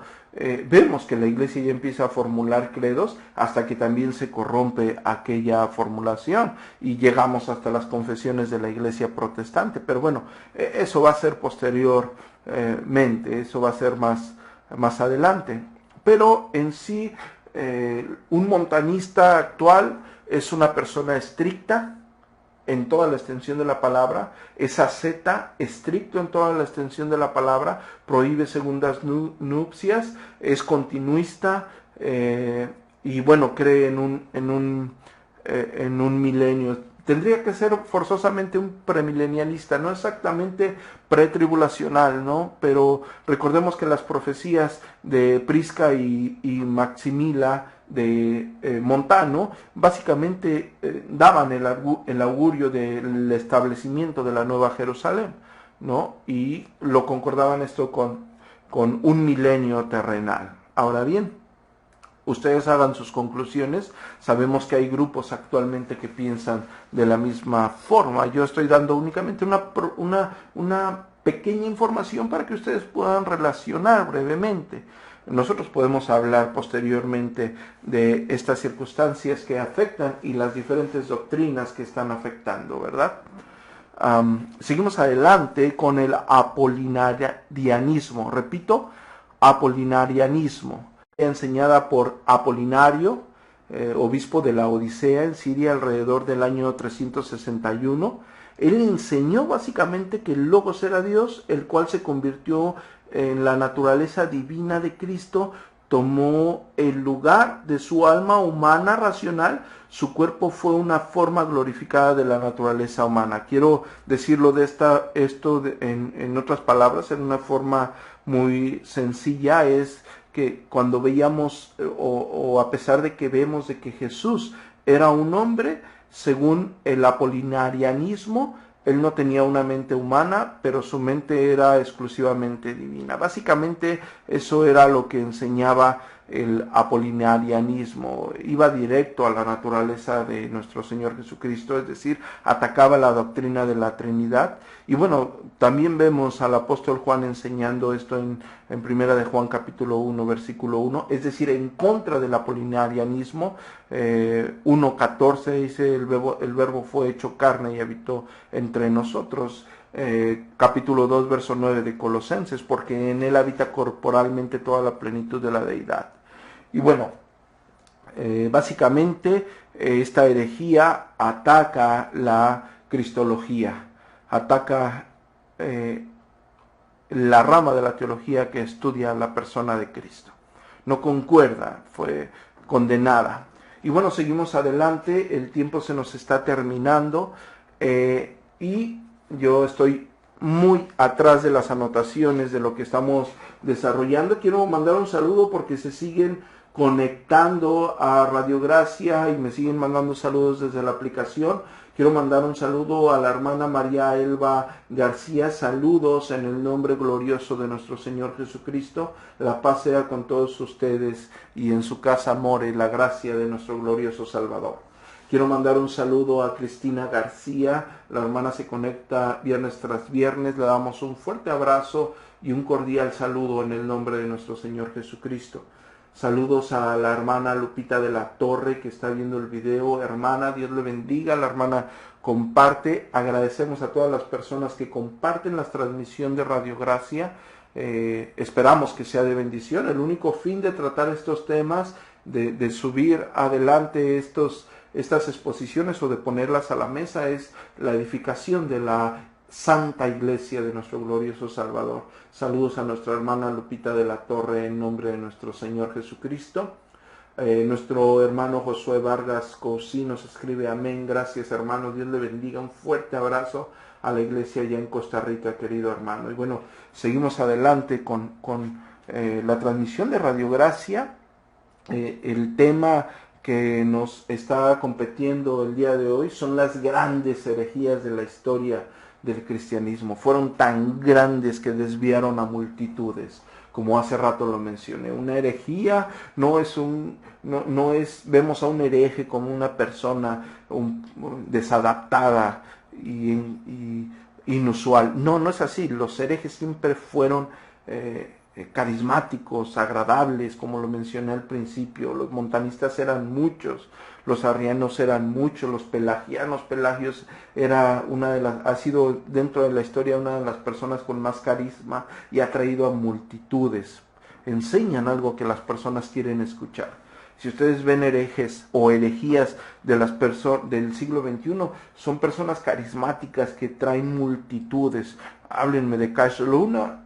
[SPEAKER 2] vemos que la iglesia ya empieza a formular credos hasta que también se corrompe aquella formulación y llegamos hasta las confesiones de la iglesia protestante. Pero bueno, eso va a ser posteriormente, eso va a ser más adelante. Pero en sí, un montanista actual es una persona estricta en toda la extensión de la palabra, es asceta, estricto en toda la extensión de la palabra, prohíbe segundas nupcias, es continuista y bueno, cree en un milenio. Tendría que ser forzosamente un premilenialista, no exactamente pretribulacional, ¿no? Pero recordemos que las profecías de Prisca y Maximila de Montano básicamente daban el augurio del establecimiento de la Nueva Jerusalén, ¿no? Y lo concordaban esto con un milenio terrenal. Ahora bien, ustedes hagan sus conclusiones. Sabemos que hay grupos actualmente que piensan de la misma forma. Yo estoy dando únicamente una pequeña información para que ustedes puedan relacionar brevemente. Nosotros podemos hablar posteriormente de estas circunstancias que afectan y las diferentes doctrinas que están afectando, ¿verdad? Seguimos adelante con el apolinarianismo. Repito, apolinarianismo. Enseñada por Apolinario, obispo de la Odisea en Siria alrededor del año 361. Él enseñó básicamente que el Logos era Dios, el cual se convirtió en la naturaleza divina de Cristo, tomó el lugar de su alma humana racional, su cuerpo fue una forma glorificada de la naturaleza humana. Quiero decirlo en otras palabras, en una forma muy sencilla, es que cuando veíamos, o a pesar de que vemos de que Jesús era un hombre, según el apolinarianismo, él no tenía una mente humana, pero su mente era exclusivamente divina. Básicamente eso era lo que enseñaba el apolinarianismo. Iba directo a la naturaleza de nuestro Señor Jesucristo, es decir, atacaba la doctrina de la Trinidad. Y bueno, también vemos al apóstol Juan enseñando esto en primera de Juan capítulo 1, versículo 1, es decir, en contra del apolinarianismo. 1:14 dice, el verbo fue hecho carne y habitó entre nosotros. Capítulo 2, verso 9 de Colosenses, porque en él habita corporalmente toda la plenitud de la deidad. Y bueno, básicamente esta herejía ataca la cristología, ataca la rama de la teología que estudia la persona de Cristo. No concuerda, fue condenada. Y bueno, seguimos adelante, el tiempo se nos está terminando y yo estoy muy atrás de las anotaciones de lo que estamos desarrollando. Quiero mandar un saludo porque se siguen conectando a Radio Gracia y me siguen mandando saludos desde la aplicación. Quiero mandar un saludo a la hermana María Elba García. Saludos en el nombre glorioso de nuestro Señor Jesucristo. La paz sea con todos ustedes y en su casa more la gracia de nuestro glorioso Salvador. Quiero mandar un saludo a Cristina García. La hermana se conecta viernes tras viernes. Le damos un fuerte abrazo y un cordial saludo en el nombre de nuestro Señor Jesucristo. Saludos a la hermana Lupita de la Torre que está viendo el video. Hermana, Dios le bendiga. La hermana comparte. Agradecemos a todas las personas que comparten la transmisión de Radio Gracia. Esperamos que sea de bendición. El único fin de tratar estos temas, de subir adelante estas exposiciones o de ponerlas a la mesa, es la edificación de la Santa Iglesia de nuestro glorioso Salvador. Saludos a nuestra hermana Lupita de la Torre en nombre de nuestro Señor Jesucristo. Nuestro hermano Josué Vargas Cosí nos escribe amén. Gracias, hermano. Dios le bendiga. Un fuerte abrazo a la iglesia allá en Costa Rica, querido hermano. Y bueno, seguimos adelante con la transmisión de Radio Gracia. El tema que nos está competiendo el día de hoy son las grandes herejías de la historia del cristianismo. Fueron tan grandes que desviaron a multitudes, como hace rato lo mencioné. Una herejía no es vemos a un hereje como una persona desadaptada y inusual. No es así. Los herejes siempre fueron carismáticos, agradables, como lo mencioné al principio. Los montanistas eran muchos, los arrianos eran muchos, los pelagianos. Pelagios ha sido dentro de la historia una de las personas con más carisma y ha traído a multitudes. Enseñan algo que las personas quieren escuchar. Si ustedes ven herejes o herejías del siglo XXI, son personas carismáticas que traen multitudes. Háblenme de Cash Luna,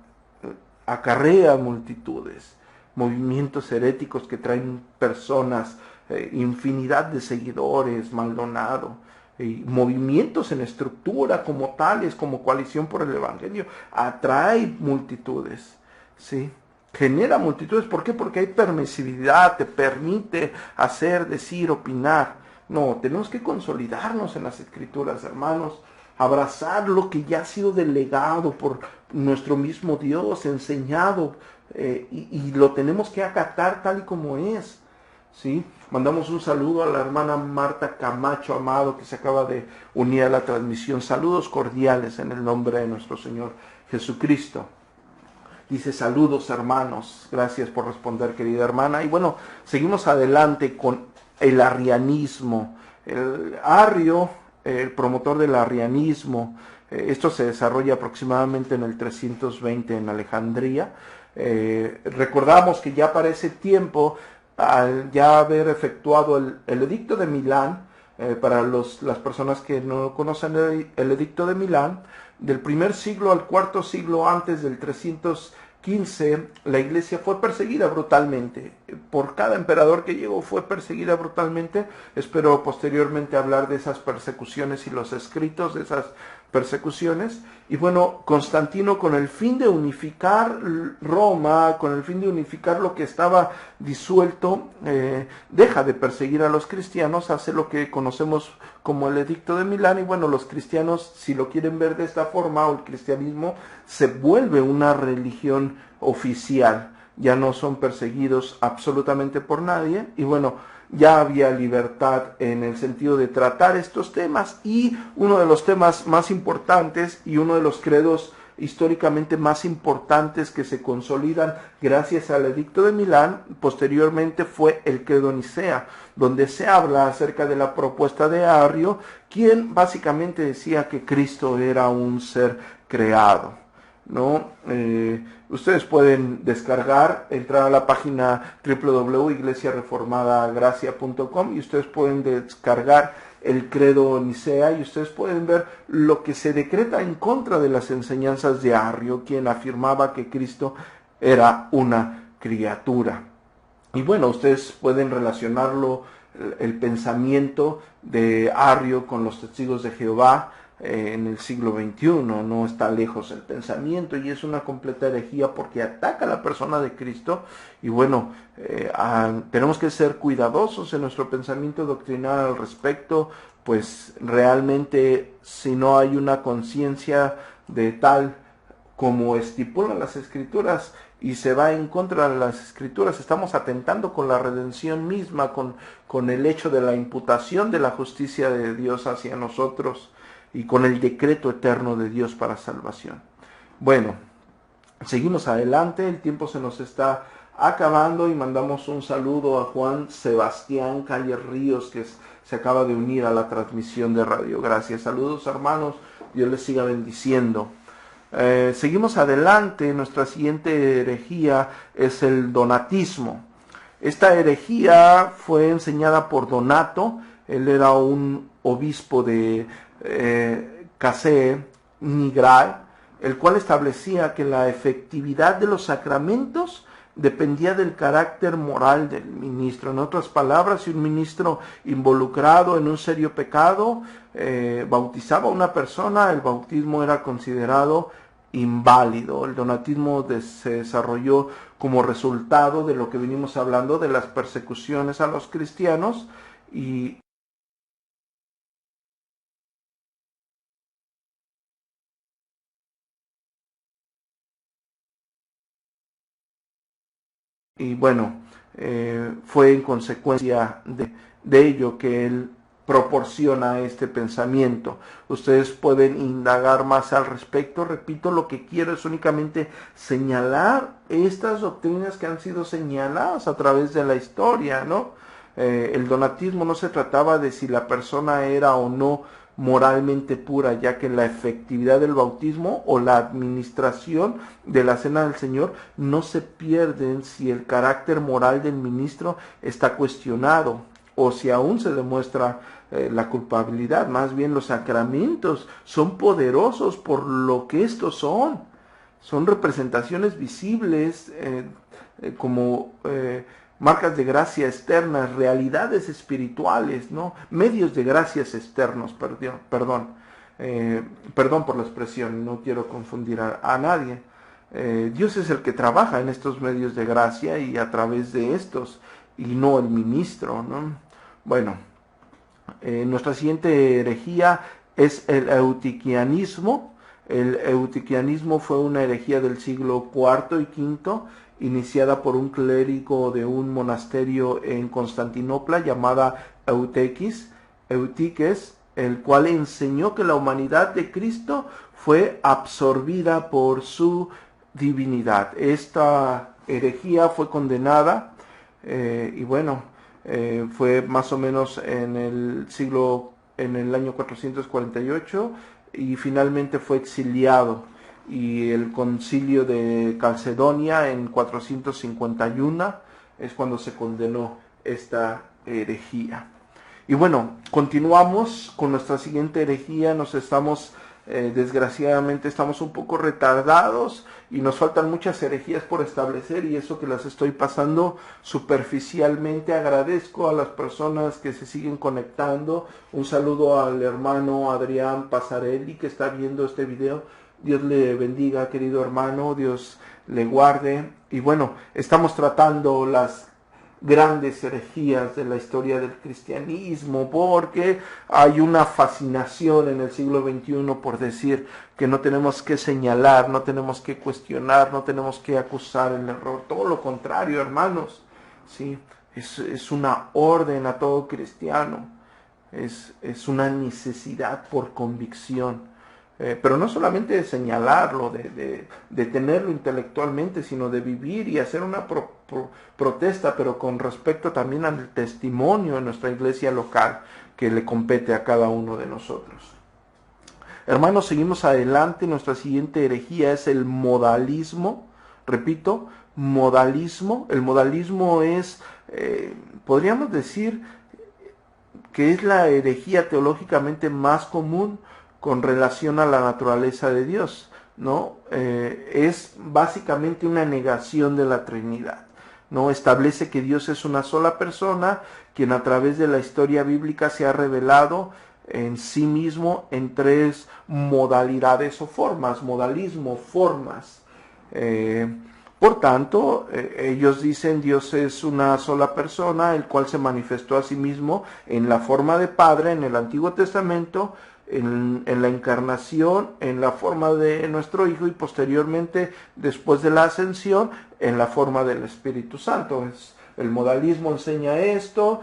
[SPEAKER 2] acarrea multitudes. Movimientos heréticos que traen personas, infinidad de seguidores, Maldonado, movimientos en estructura como tales, como Coalición por el Evangelio, atrae multitudes, ¿sí? Genera multitudes. ¿Por qué? Porque hay permisividad, te permite hacer, decir, opinar. No, tenemos que consolidarnos en las Escrituras, hermanos, abrazar lo que ya ha sido delegado por nuestro mismo Dios, enseñado, y lo tenemos que acatar tal y como es, ¿sí? Mandamos un saludo a la hermana Marta Camacho Amado, que se acaba de unir a la transmisión. Saludos cordiales en el nombre de nuestro Señor Jesucristo. Dice, saludos hermanos, gracias por responder, querida hermana. Y bueno, seguimos adelante con el arrianismo. El promotor del arrianismo, Esto se desarrolla aproximadamente en el 320 en Alejandría. Recordamos que ya para ese tiempo, al ya haber efectuado el edicto de Milán, para las personas que no conocen el edicto de Milán, del primer siglo al cuarto siglo antes del 315, la iglesia fue perseguida brutalmente. Por cada emperador que llegó fue perseguida brutalmente. Espero posteriormente hablar de esas persecuciones y los escritos de esas persecuciones. Y bueno, Constantino, con el fin de unificar Roma, con el fin de unificar lo que estaba disuelto, deja de perseguir a los cristianos, hace lo que conocemos como el edicto de Milán. Y bueno, los cristianos, si lo quieren ver de esta forma, o el cristianismo se vuelve una religión oficial, ya no son perseguidos absolutamente por nadie. Y bueno, ya había libertad en el sentido de tratar estos temas, y uno de los temas más importantes y uno de los credos históricamente más importantes que se consolidan gracias al edicto de Milán posteriormente fue el credo Nicea, donde se habla acerca de la propuesta de Arrio, quien básicamente decía que Cristo era un ser creado, ¿no? Ustedes pueden descargar, entrar a la página www.iglesiareformadagracia.com y ustedes pueden descargar el credo Nicea, y ustedes pueden ver lo que se decreta en contra de las enseñanzas de Arrio, quien afirmaba que Cristo era una criatura. Y bueno, ustedes pueden relacionarlo, el pensamiento de Arrio, con los testigos de Jehová en el siglo XXI. No está lejos el pensamiento, y es una completa herejía porque ataca a la persona de Cristo. Y bueno, tenemos que ser cuidadosos en nuestro pensamiento doctrinal al respecto, pues realmente si no hay una conciencia de tal como estipulan las Escrituras y se va en contra de las Escrituras, estamos atentando con la redención misma, con el hecho de la imputación de la justicia de Dios hacia nosotros y con el decreto eterno de Dios para salvación. Bueno, seguimos adelante, el tiempo se nos está acabando y mandamos un saludo a Juan Sebastián Calle Ríos, que se acaba de unir a la transmisión de Radio Gracia. Saludos, hermanos, Dios les siga bendiciendo. Seguimos adelante. Nuestra siguiente herejía es el donatismo. Esta herejía fue enseñada por Donato. Él era un obispo de Casee Nigrae, el cual establecía que la efectividad de los sacramentos dependía del carácter moral del ministro. En otras palabras, si un ministro involucrado en un serio pecado bautizaba a una persona, el bautismo era considerado inválido. El donatismo se desarrolló como resultado de lo que venimos hablando de las persecuciones a los cristianos, y bueno, fue en consecuencia de ello que él proporciona este pensamiento. Ustedes pueden indagar más al respecto. Repito, lo que quiero es únicamente señalar estas doctrinas que han sido señaladas a través de la historia, ¿no? El donatismo no se trataba de si la persona era o no moralmente pura, ya que la efectividad del bautismo o la administración de la cena del Señor no se pierden si el carácter moral del ministro está cuestionado o si aún se demuestra la culpabilidad. Más bien, los sacramentos son poderosos por lo que estos son representaciones visibles, como marcas de gracia externas, realidades espirituales, ¿no? Medios de gracias externos, perdón por la expresión, no quiero confundir a nadie. Dios es el que trabaja en estos medios de gracia y a través de estos, y no el ministro, ¿no? Bueno, nuestra siguiente herejía es el eutiquianismo. El eutiquianismo fue una herejía del siglo IV y V, iniciada por un clérigo de un monasterio en Constantinopla llamada Eutiques, el cual enseñó que la humanidad de Cristo fue absorbida por su divinidad. Esta herejía fue condenada y bueno, fue más o menos en el año 448, y finalmente fue exiliado. Y el concilio de Calcedonia en 451 es cuando se condenó esta herejía. Y bueno, continuamos con nuestra siguiente herejía. Desgraciadamente estamos un poco retardados y nos faltan muchas herejías por establecer, y eso que las estoy pasando superficialmente. Agradezco a las personas que se siguen conectando. Un saludo al hermano Adrián Pasarelli, que está viendo este video. Dios le bendiga, querido hermano, Dios le guarde. Y bueno, estamos tratando las grandes herejías de la historia del cristianismo, porque hay una fascinación en el siglo XXI por decir que no tenemos que señalar, no tenemos que cuestionar, no tenemos que acusar el error. Todo lo contrario, hermanos, ¿sí? Es una orden a todo cristiano, es una necesidad por convicción. Pero no solamente de señalarlo, de tenerlo intelectualmente, sino de vivir y hacer una protesta, pero con respecto también al testimonio de nuestra iglesia local que le compete a cada uno de nosotros. Hermanos, seguimos adelante. Nuestra siguiente herejía es el modalismo. Repito, modalismo. El modalismo es, podríamos decir, que es la herejía teológicamente más común con relación a la naturaleza de Dios, ¿no? Es básicamente una negación de la Trinidad, ¿no? Establece que Dios es una sola persona, quien a través de la historia bíblica se ha revelado en sí mismo en tres modalidades o formas, modalismo, formas. Por tanto, ellos dicen Dios es una sola persona, el cual se manifestó a sí mismo en la forma de Padre en el Antiguo Testamento, en la encarnación, en la forma de nuestro Hijo, y posteriormente, después de la ascensión, en la forma del Espíritu Santo. El modalismo enseña esto.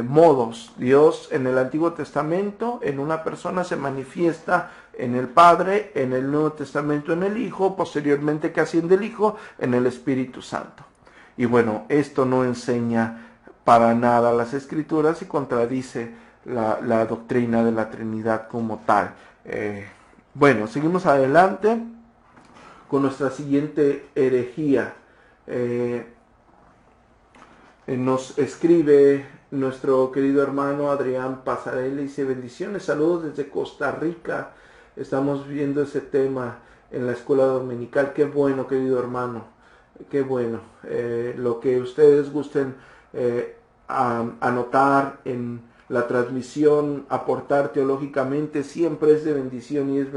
[SPEAKER 2] Modos. Dios en el Antiguo Testamento, en una persona, se manifiesta en el Padre, en el Nuevo Testamento en el Hijo, posteriormente que asciende el Hijo, en el Espíritu Santo. Y bueno, esto no enseña para nada las Escrituras y contradice la doctrina de la Trinidad como tal. Bueno, seguimos adelante con nuestra siguiente herejía. Nos escribe nuestro querido hermano Adrián Pasarelli, dice: bendiciones, saludos desde Costa Rica. Estamos viendo ese tema en la escuela dominical. Qué bueno, querido hermano, qué bueno. Lo que ustedes gusten anotar en la transmisión, aportar teológicamente, siempre es de bendición y es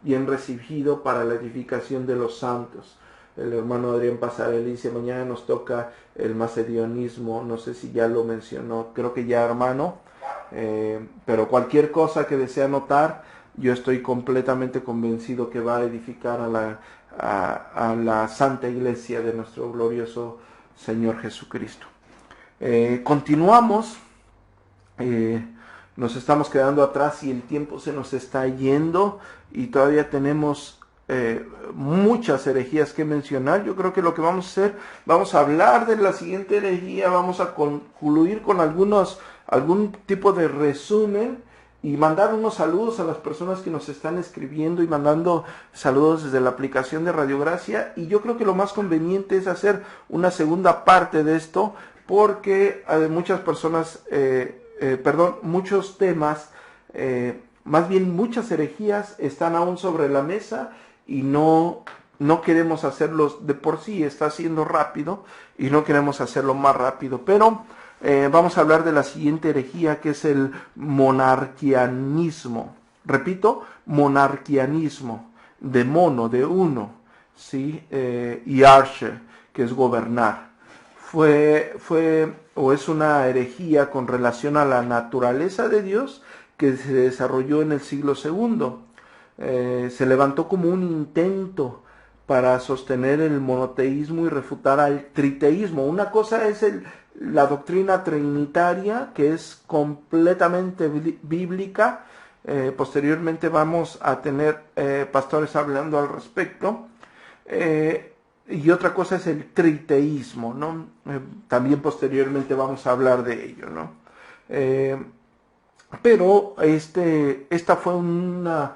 [SPEAKER 2] bien recibido para la edificación de los santos. El hermano Adrián Pasarelli dice: mañana nos toca el macedionismo. No sé si ya lo mencionó, creo que ya, hermano. Pero cualquier cosa que desea anotar, yo estoy completamente convencido que va a edificar a la Santa Iglesia de nuestro glorioso Señor Jesucristo. Continuamos. Nos estamos quedando atrás y el tiempo se nos está yendo y todavía tenemos muchas herejías que mencionar. Yo creo que lo que vamos a hacer, vamos a hablar de la siguiente herejía, vamos a concluir con algún tipo de resumen y mandar unos saludos a las personas que nos están escribiendo y mandando saludos desde la aplicación de Radio Gracia. Y yo creo que lo más conveniente es hacer una segunda parte de esto, porque muchas personas muchos temas, más bien muchas herejías están aún sobre la mesa y no queremos hacerlos de por sí. Está siendo rápido y no queremos hacerlo más rápido, pero vamos a hablar de la siguiente herejía, que es el monarquianismo. Repito, monarquianismo, de mono, de uno, ¿sí? Y arche, que es gobernar. Es una herejía con relación a la naturaleza de Dios que se desarrolló en el siglo II. Se levantó como un intento para sostener el monoteísmo y refutar al triteísmo. Una cosa es la doctrina trinitaria, que es completamente bíblica. Posteriormente vamos a tener pastores hablando al respecto. Y otra cosa es el triteísmo, ¿no? También posteriormente vamos a hablar de ello, ¿no? Pero esta fue una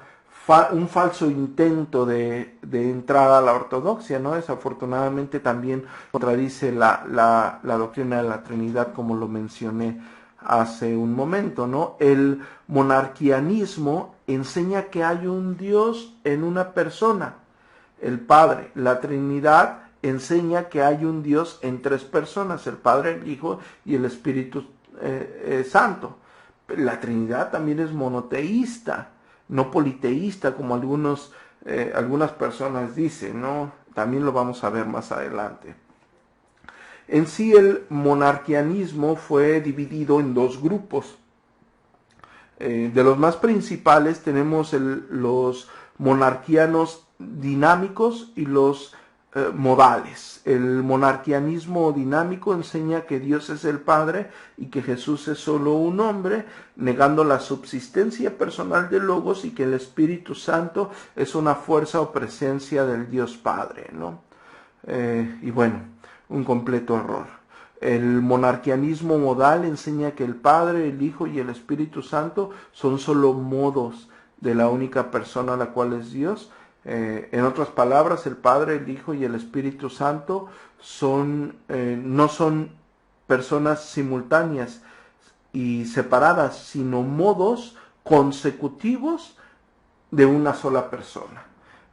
[SPEAKER 2] un falso intento de entrar a la ortodoxia, ¿no? Desafortunadamente también contradice la doctrina de la Trinidad, como lo mencioné hace un momento, ¿no? El monarquianismo enseña que hay un Dios en una persona, el Padre. La Trinidad enseña que hay un Dios en tres personas, el Padre, el Hijo y el Espíritu Santo. La Trinidad también es monoteísta, no politeísta, como algunas personas dicen, ¿no? También lo vamos a ver más adelante. En sí, el monarquianismo fue dividido en dos grupos. De los más principales tenemos los monarquianos dinámicos y los modales. El monarquianismo dinámico enseña que Dios es el Padre y que Jesús es solo un hombre, negando la subsistencia personal del Logos y que el Espíritu Santo es una fuerza o presencia del Dios Padre, ¿no? Y bueno, un completo error. El monarquianismo modal enseña que el Padre, el Hijo y el Espíritu Santo son solo modos de la única persona la cual es Dios. En otras palabras, el Padre, el Hijo y el Espíritu Santo no son personas simultáneas y separadas, sino modos consecutivos de una sola persona.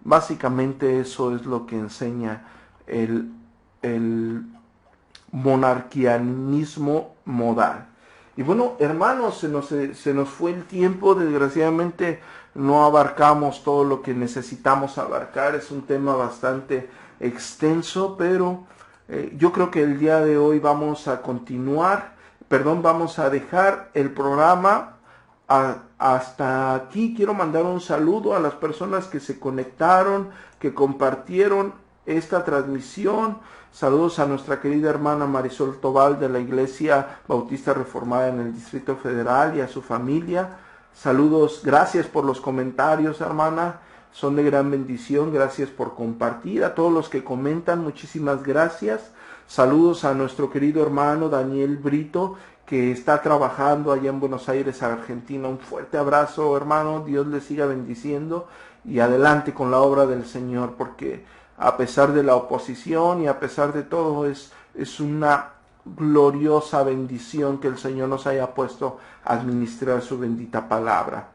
[SPEAKER 2] Básicamente eso es lo que enseña el monarquianismo modal. Y bueno, hermanos, se nos fue el tiempo, desgraciadamente no abarcamos todo lo que necesitamos abarcar, es un tema bastante extenso, pero yo creo que el día de hoy vamos a dejar el programa hasta aquí. Quiero mandar un saludo a las personas que se conectaron, que compartieron esta transmisión. Saludos a nuestra querida hermana Marisol Tobal de la Iglesia Bautista Reformada en el Distrito Federal y a su familia. Saludos, gracias por los comentarios, hermana, son de gran bendición, gracias por compartir. A todos los que comentan, muchísimas gracias. Saludos a nuestro querido hermano Daniel Brito, que está trabajando allá en Buenos Aires, Argentina. Un fuerte abrazo, hermano, Dios le siga bendiciendo y adelante con la obra del Señor, porque a pesar de la oposición y a pesar de todo, es una gloriosa bendición que el Señor nos haya puesto a administrar su bendita palabra.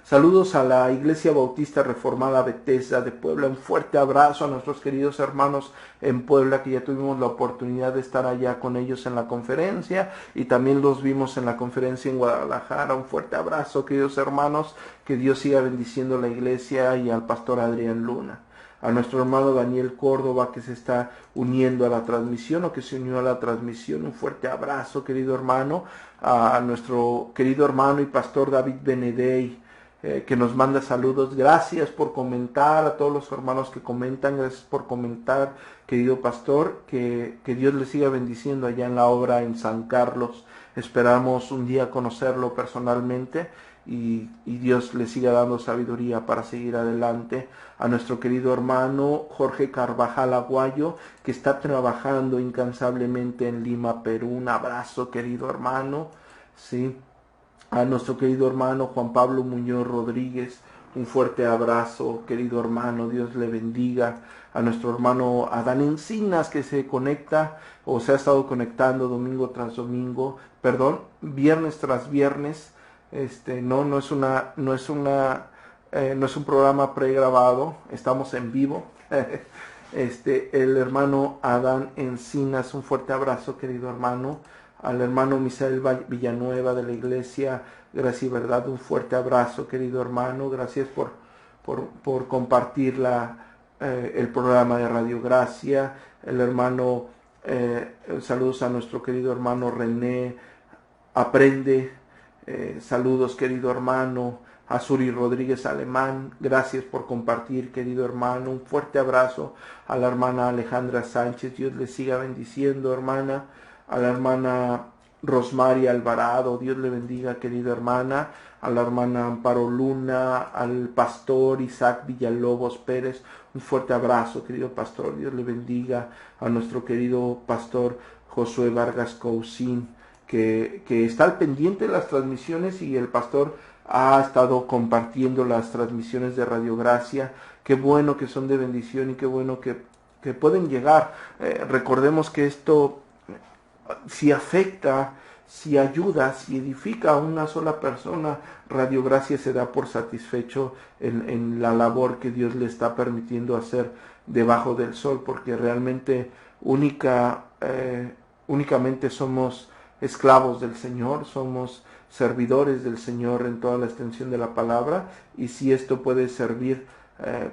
[SPEAKER 2] Saludos a la Iglesia Bautista Reformada Bethesda de Puebla. Un fuerte abrazo a nuestros queridos hermanos en Puebla, que ya tuvimos la oportunidad de estar allá con ellos en la conferencia y también los vimos en la conferencia en Guadalajara. Un fuerte abrazo, queridos hermanos, que Dios siga bendiciendo la iglesia y al pastor Adrián Luna. A nuestro hermano Daniel Córdoba, que se está uniendo a la transmisión o que se unió a la transmisión, un fuerte abrazo, querido hermano. A nuestro querido hermano y pastor David Benedey, que nos manda saludos. Gracias por comentar, a todos los hermanos que comentan, gracias por comentar, querido pastor, que Dios le siga bendiciendo allá en la obra en San Carlos. Esperamos un día conocerlo personalmente y Dios le siga dando sabiduría para seguir adelante. A nuestro querido hermano Jorge Carvajal Aguayo, que está trabajando incansablemente en Lima, Perú. Un abrazo, querido hermano. Sí. A nuestro querido hermano Juan Pablo Muñoz Rodríguez, un fuerte abrazo, querido hermano, Dios le bendiga. A nuestro hermano Adán Encinas, que se conecta o se ha estado conectando viernes tras viernes. No es un programa pregrabado, estamos en vivo. El hermano Adán Encinas, un fuerte abrazo, querido hermano. Al hermano Misael Villanueva de la Iglesia Gracia y Verdad, un fuerte abrazo, querido hermano. Gracias por compartir el programa de Radio Gracia. El hermano, saludos a nuestro querido hermano René Aprende. Saludos, querido hermano. A Suri Rodríguez Alemán, gracias por compartir, querido hermano. Un fuerte abrazo a la hermana Alejandra Sánchez, Dios le siga bendiciendo, hermana. A la hermana Rosmaria Alvarado, Dios le bendiga, querida hermana. A la hermana Amparo Luna, al pastor Isaac Villalobos Pérez, un fuerte abrazo, querido pastor, Dios le bendiga. A nuestro querido pastor Josué Vargas Cousin, que está al pendiente de las transmisiones, y el pastor ha estado compartiendo las transmisiones de Radio Gracia. Qué bueno que son de bendición y qué bueno que pueden llegar. Recordemos que esto, si afecta, si ayuda, si edifica a una sola persona, Radio Gracia se da por satisfecho en la labor que Dios le está permitiendo hacer debajo del sol, porque realmente únicamente somos esclavos del Señor, somos servidores del Señor en toda la extensión de la palabra, y si esto puede servir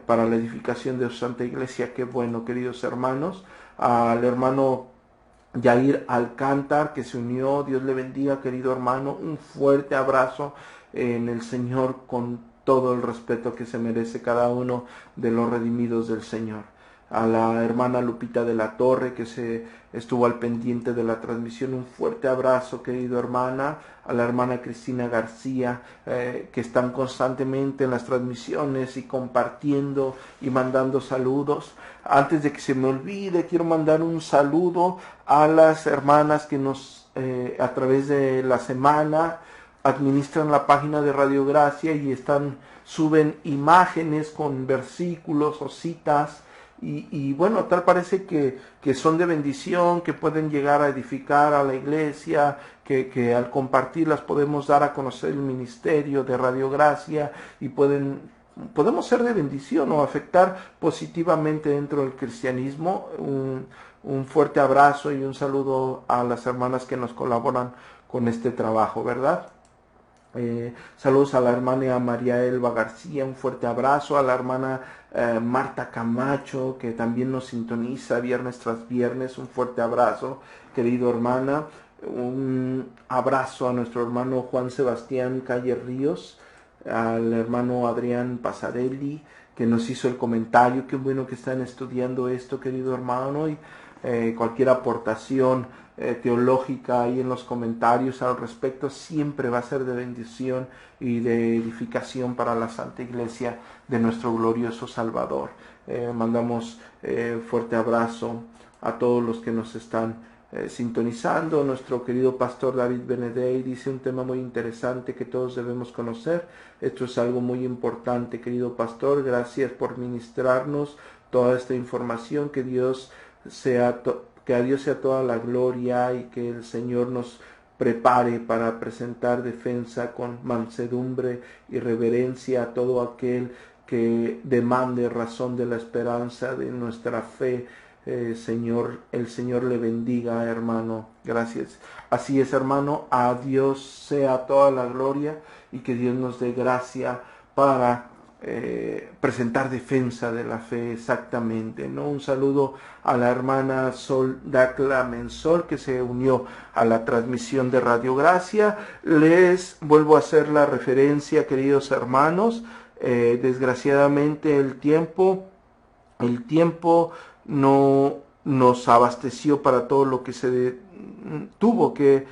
[SPEAKER 2] para la edificación de su Santa Iglesia, qué bueno, queridos hermanos. Al hermano Yair Alcántar, que se unió, Dios le bendiga, querido hermano, un fuerte abrazo en el Señor, con todo el respeto que se merece cada uno de los redimidos del Señor. A la hermana Lupita de la Torre, que se estuvo al pendiente de la transmisión, un fuerte abrazo, querido hermana. A la hermana Cristina García, que están constantemente en las transmisiones y compartiendo y mandando saludos. Antes de que se me olvide, quiero mandar un saludo a las hermanas que nos, a través de la semana, administran la página de Radio Gracia y suben imágenes con versículos o citas. Y bueno, tal parece que son de bendición, que pueden llegar a edificar a la iglesia, que al compartirlas podemos dar a conocer el ministerio de Radio Gracia y podemos ser de bendición o afectar positivamente dentro del cristianismo. Un fuerte abrazo y un saludo a las hermanas que nos colaboran con este trabajo, ¿verdad? Saludos a la hermana María Elba García, un fuerte abrazo. A la hermana Marta Camacho, que también nos sintoniza viernes tras viernes, un fuerte abrazo, querido hermana. Un abrazo a nuestro hermano Juan Sebastián Calle Ríos, al hermano Adrián Pasarelli, que nos hizo el comentario. Qué bueno que están estudiando esto, querido hermano, y cualquier aportación teológica ahí en los comentarios al respecto siempre va a ser de bendición y de edificación para la Santa Iglesia de nuestro glorioso Salvador. Mandamos fuerte abrazo a todos los que nos están sintonizando. Nuestro querido pastor David Benedey dice un tema muy interesante que todos debemos conocer. Esto es algo muy importante, querido pastor. Gracias por ministrarnos toda esta información. Que a Dios sea toda la gloria y que el Señor nos prepare para presentar defensa con mansedumbre y reverencia a todo aquel que demande razón de la esperanza de nuestra fe. Señor, el Señor le bendiga, hermano. Gracias. Así es, hermano. A Dios sea toda la gloria y que Dios nos dé gracia para presentar defensa de la fe exactamente, ¿no? Un saludo a la hermana Sol Dacla Mensol, que se unió a la transmisión de Radio Gracia. Les vuelvo a hacer la referencia, queridos hermanos. Desgraciadamente el tiempo no nos abasteció para todo lo que se tuvo que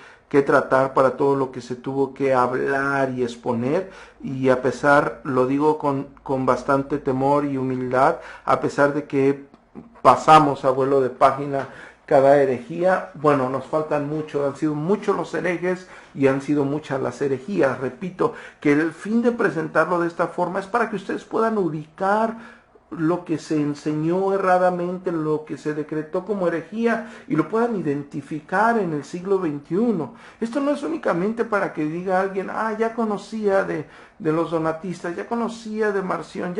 [SPEAKER 2] tratar, para todo lo que se tuvo que hablar y exponer, y a pesar, lo digo con bastante temor y humildad, a pesar de que pasamos a vuelo de página cada herejía, bueno, nos faltan mucho, han sido muchos los herejes y han sido muchas las herejías. Repito que el fin de presentarlo de esta forma es para que ustedes puedan ubicar lo que se enseñó erradamente, lo que se decretó como herejía, y lo puedan identificar en el siglo XXI. Esto no es únicamente para que diga alguien, ya conocía de los donatistas, ya conocía de Marción,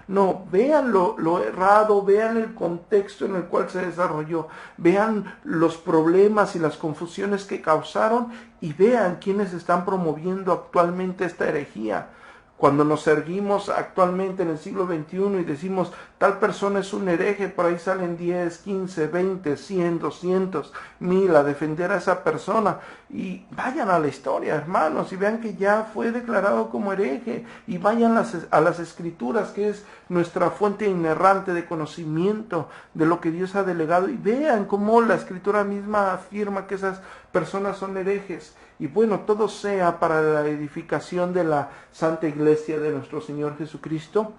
[SPEAKER 2] no, vean lo errado, vean el contexto en el cual se desarrolló, vean los problemas y las confusiones que causaron, y vean quiénes están promoviendo actualmente esta herejía. Cuando nos erguimos actualmente en el siglo XXI y decimos, tal persona es un hereje, por ahí salen 10, 15, 20, 100, 200, 1000 a defender a esa persona. Y vayan a la historia, hermanos, y vean que ya fue declarado como hereje. Y vayan a las Escrituras, que es nuestra fuente inerrante de conocimiento de lo que Dios ha delegado. Y vean cómo la Escritura misma afirma que esas personas son herejes. Y bueno, todo sea para la edificación de la Santa Iglesia de nuestro Señor Jesucristo,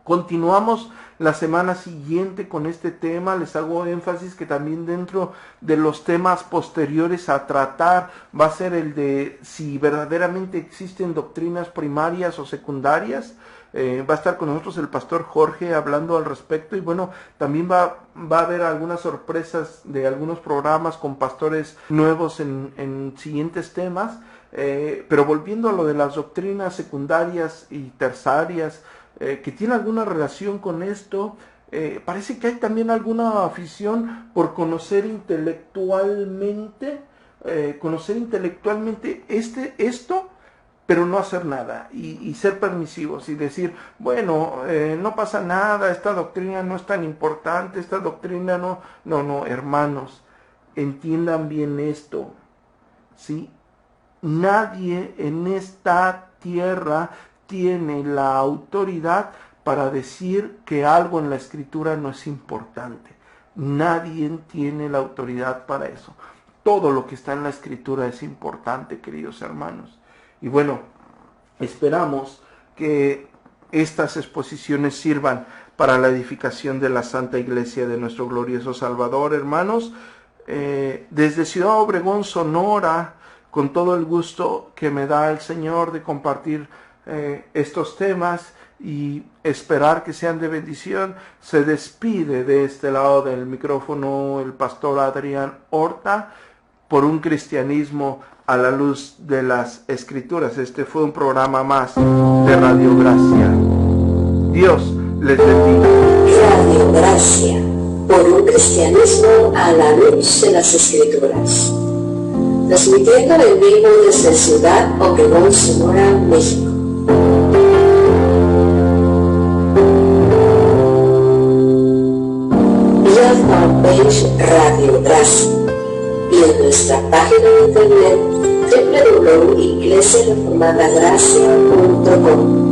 [SPEAKER 2] Continuamos la semana siguiente con este tema. Les hago énfasis que también dentro de los temas posteriores a tratar va a ser el de si verdaderamente existen doctrinas primarias o secundarias. Va a estar con nosotros el pastor Jorge hablando al respecto, y bueno, también va a haber algunas sorpresas de algunos programas con pastores nuevos en siguientes temas. Pero volviendo a lo de las doctrinas secundarias y terciarias, que tiene alguna relación con esto, parece que hay también alguna afición por conocer intelectualmente esto, pero no hacer nada y ser permisivos y decir, bueno, no pasa nada, esta doctrina no es tan importante, esta doctrina no, hermanos, entiendan bien esto, ¿sí? Nadie en esta tierra tiene la autoridad para decir que algo en la Escritura no es importante. Nadie tiene la autoridad para eso. Todo lo que está en la Escritura es importante, queridos hermanos. Y bueno, esperamos que estas exposiciones sirvan para la edificación de la Santa Iglesia de nuestro glorioso Salvador, hermanos. Desde Ciudad Obregón, Sonora, con todo el gusto que me da el Señor de compartir estos temas y esperar que sean de bendición, se despide de este lado del micrófono el pastor Adrián Horta, por un cristianismo a la luz de las Escrituras. Este fue un programa más de Radio Gracia. Dios les bendiga.
[SPEAKER 1] Radio Gracia, por un cristianismo a la luz de las Escrituras. Transmitiendo en vivo desde Ciudad Obregón, Sonora, México. Vía fanpage Radio Gracia y en nuestra página de internet www.iglesiareformadagracia.com.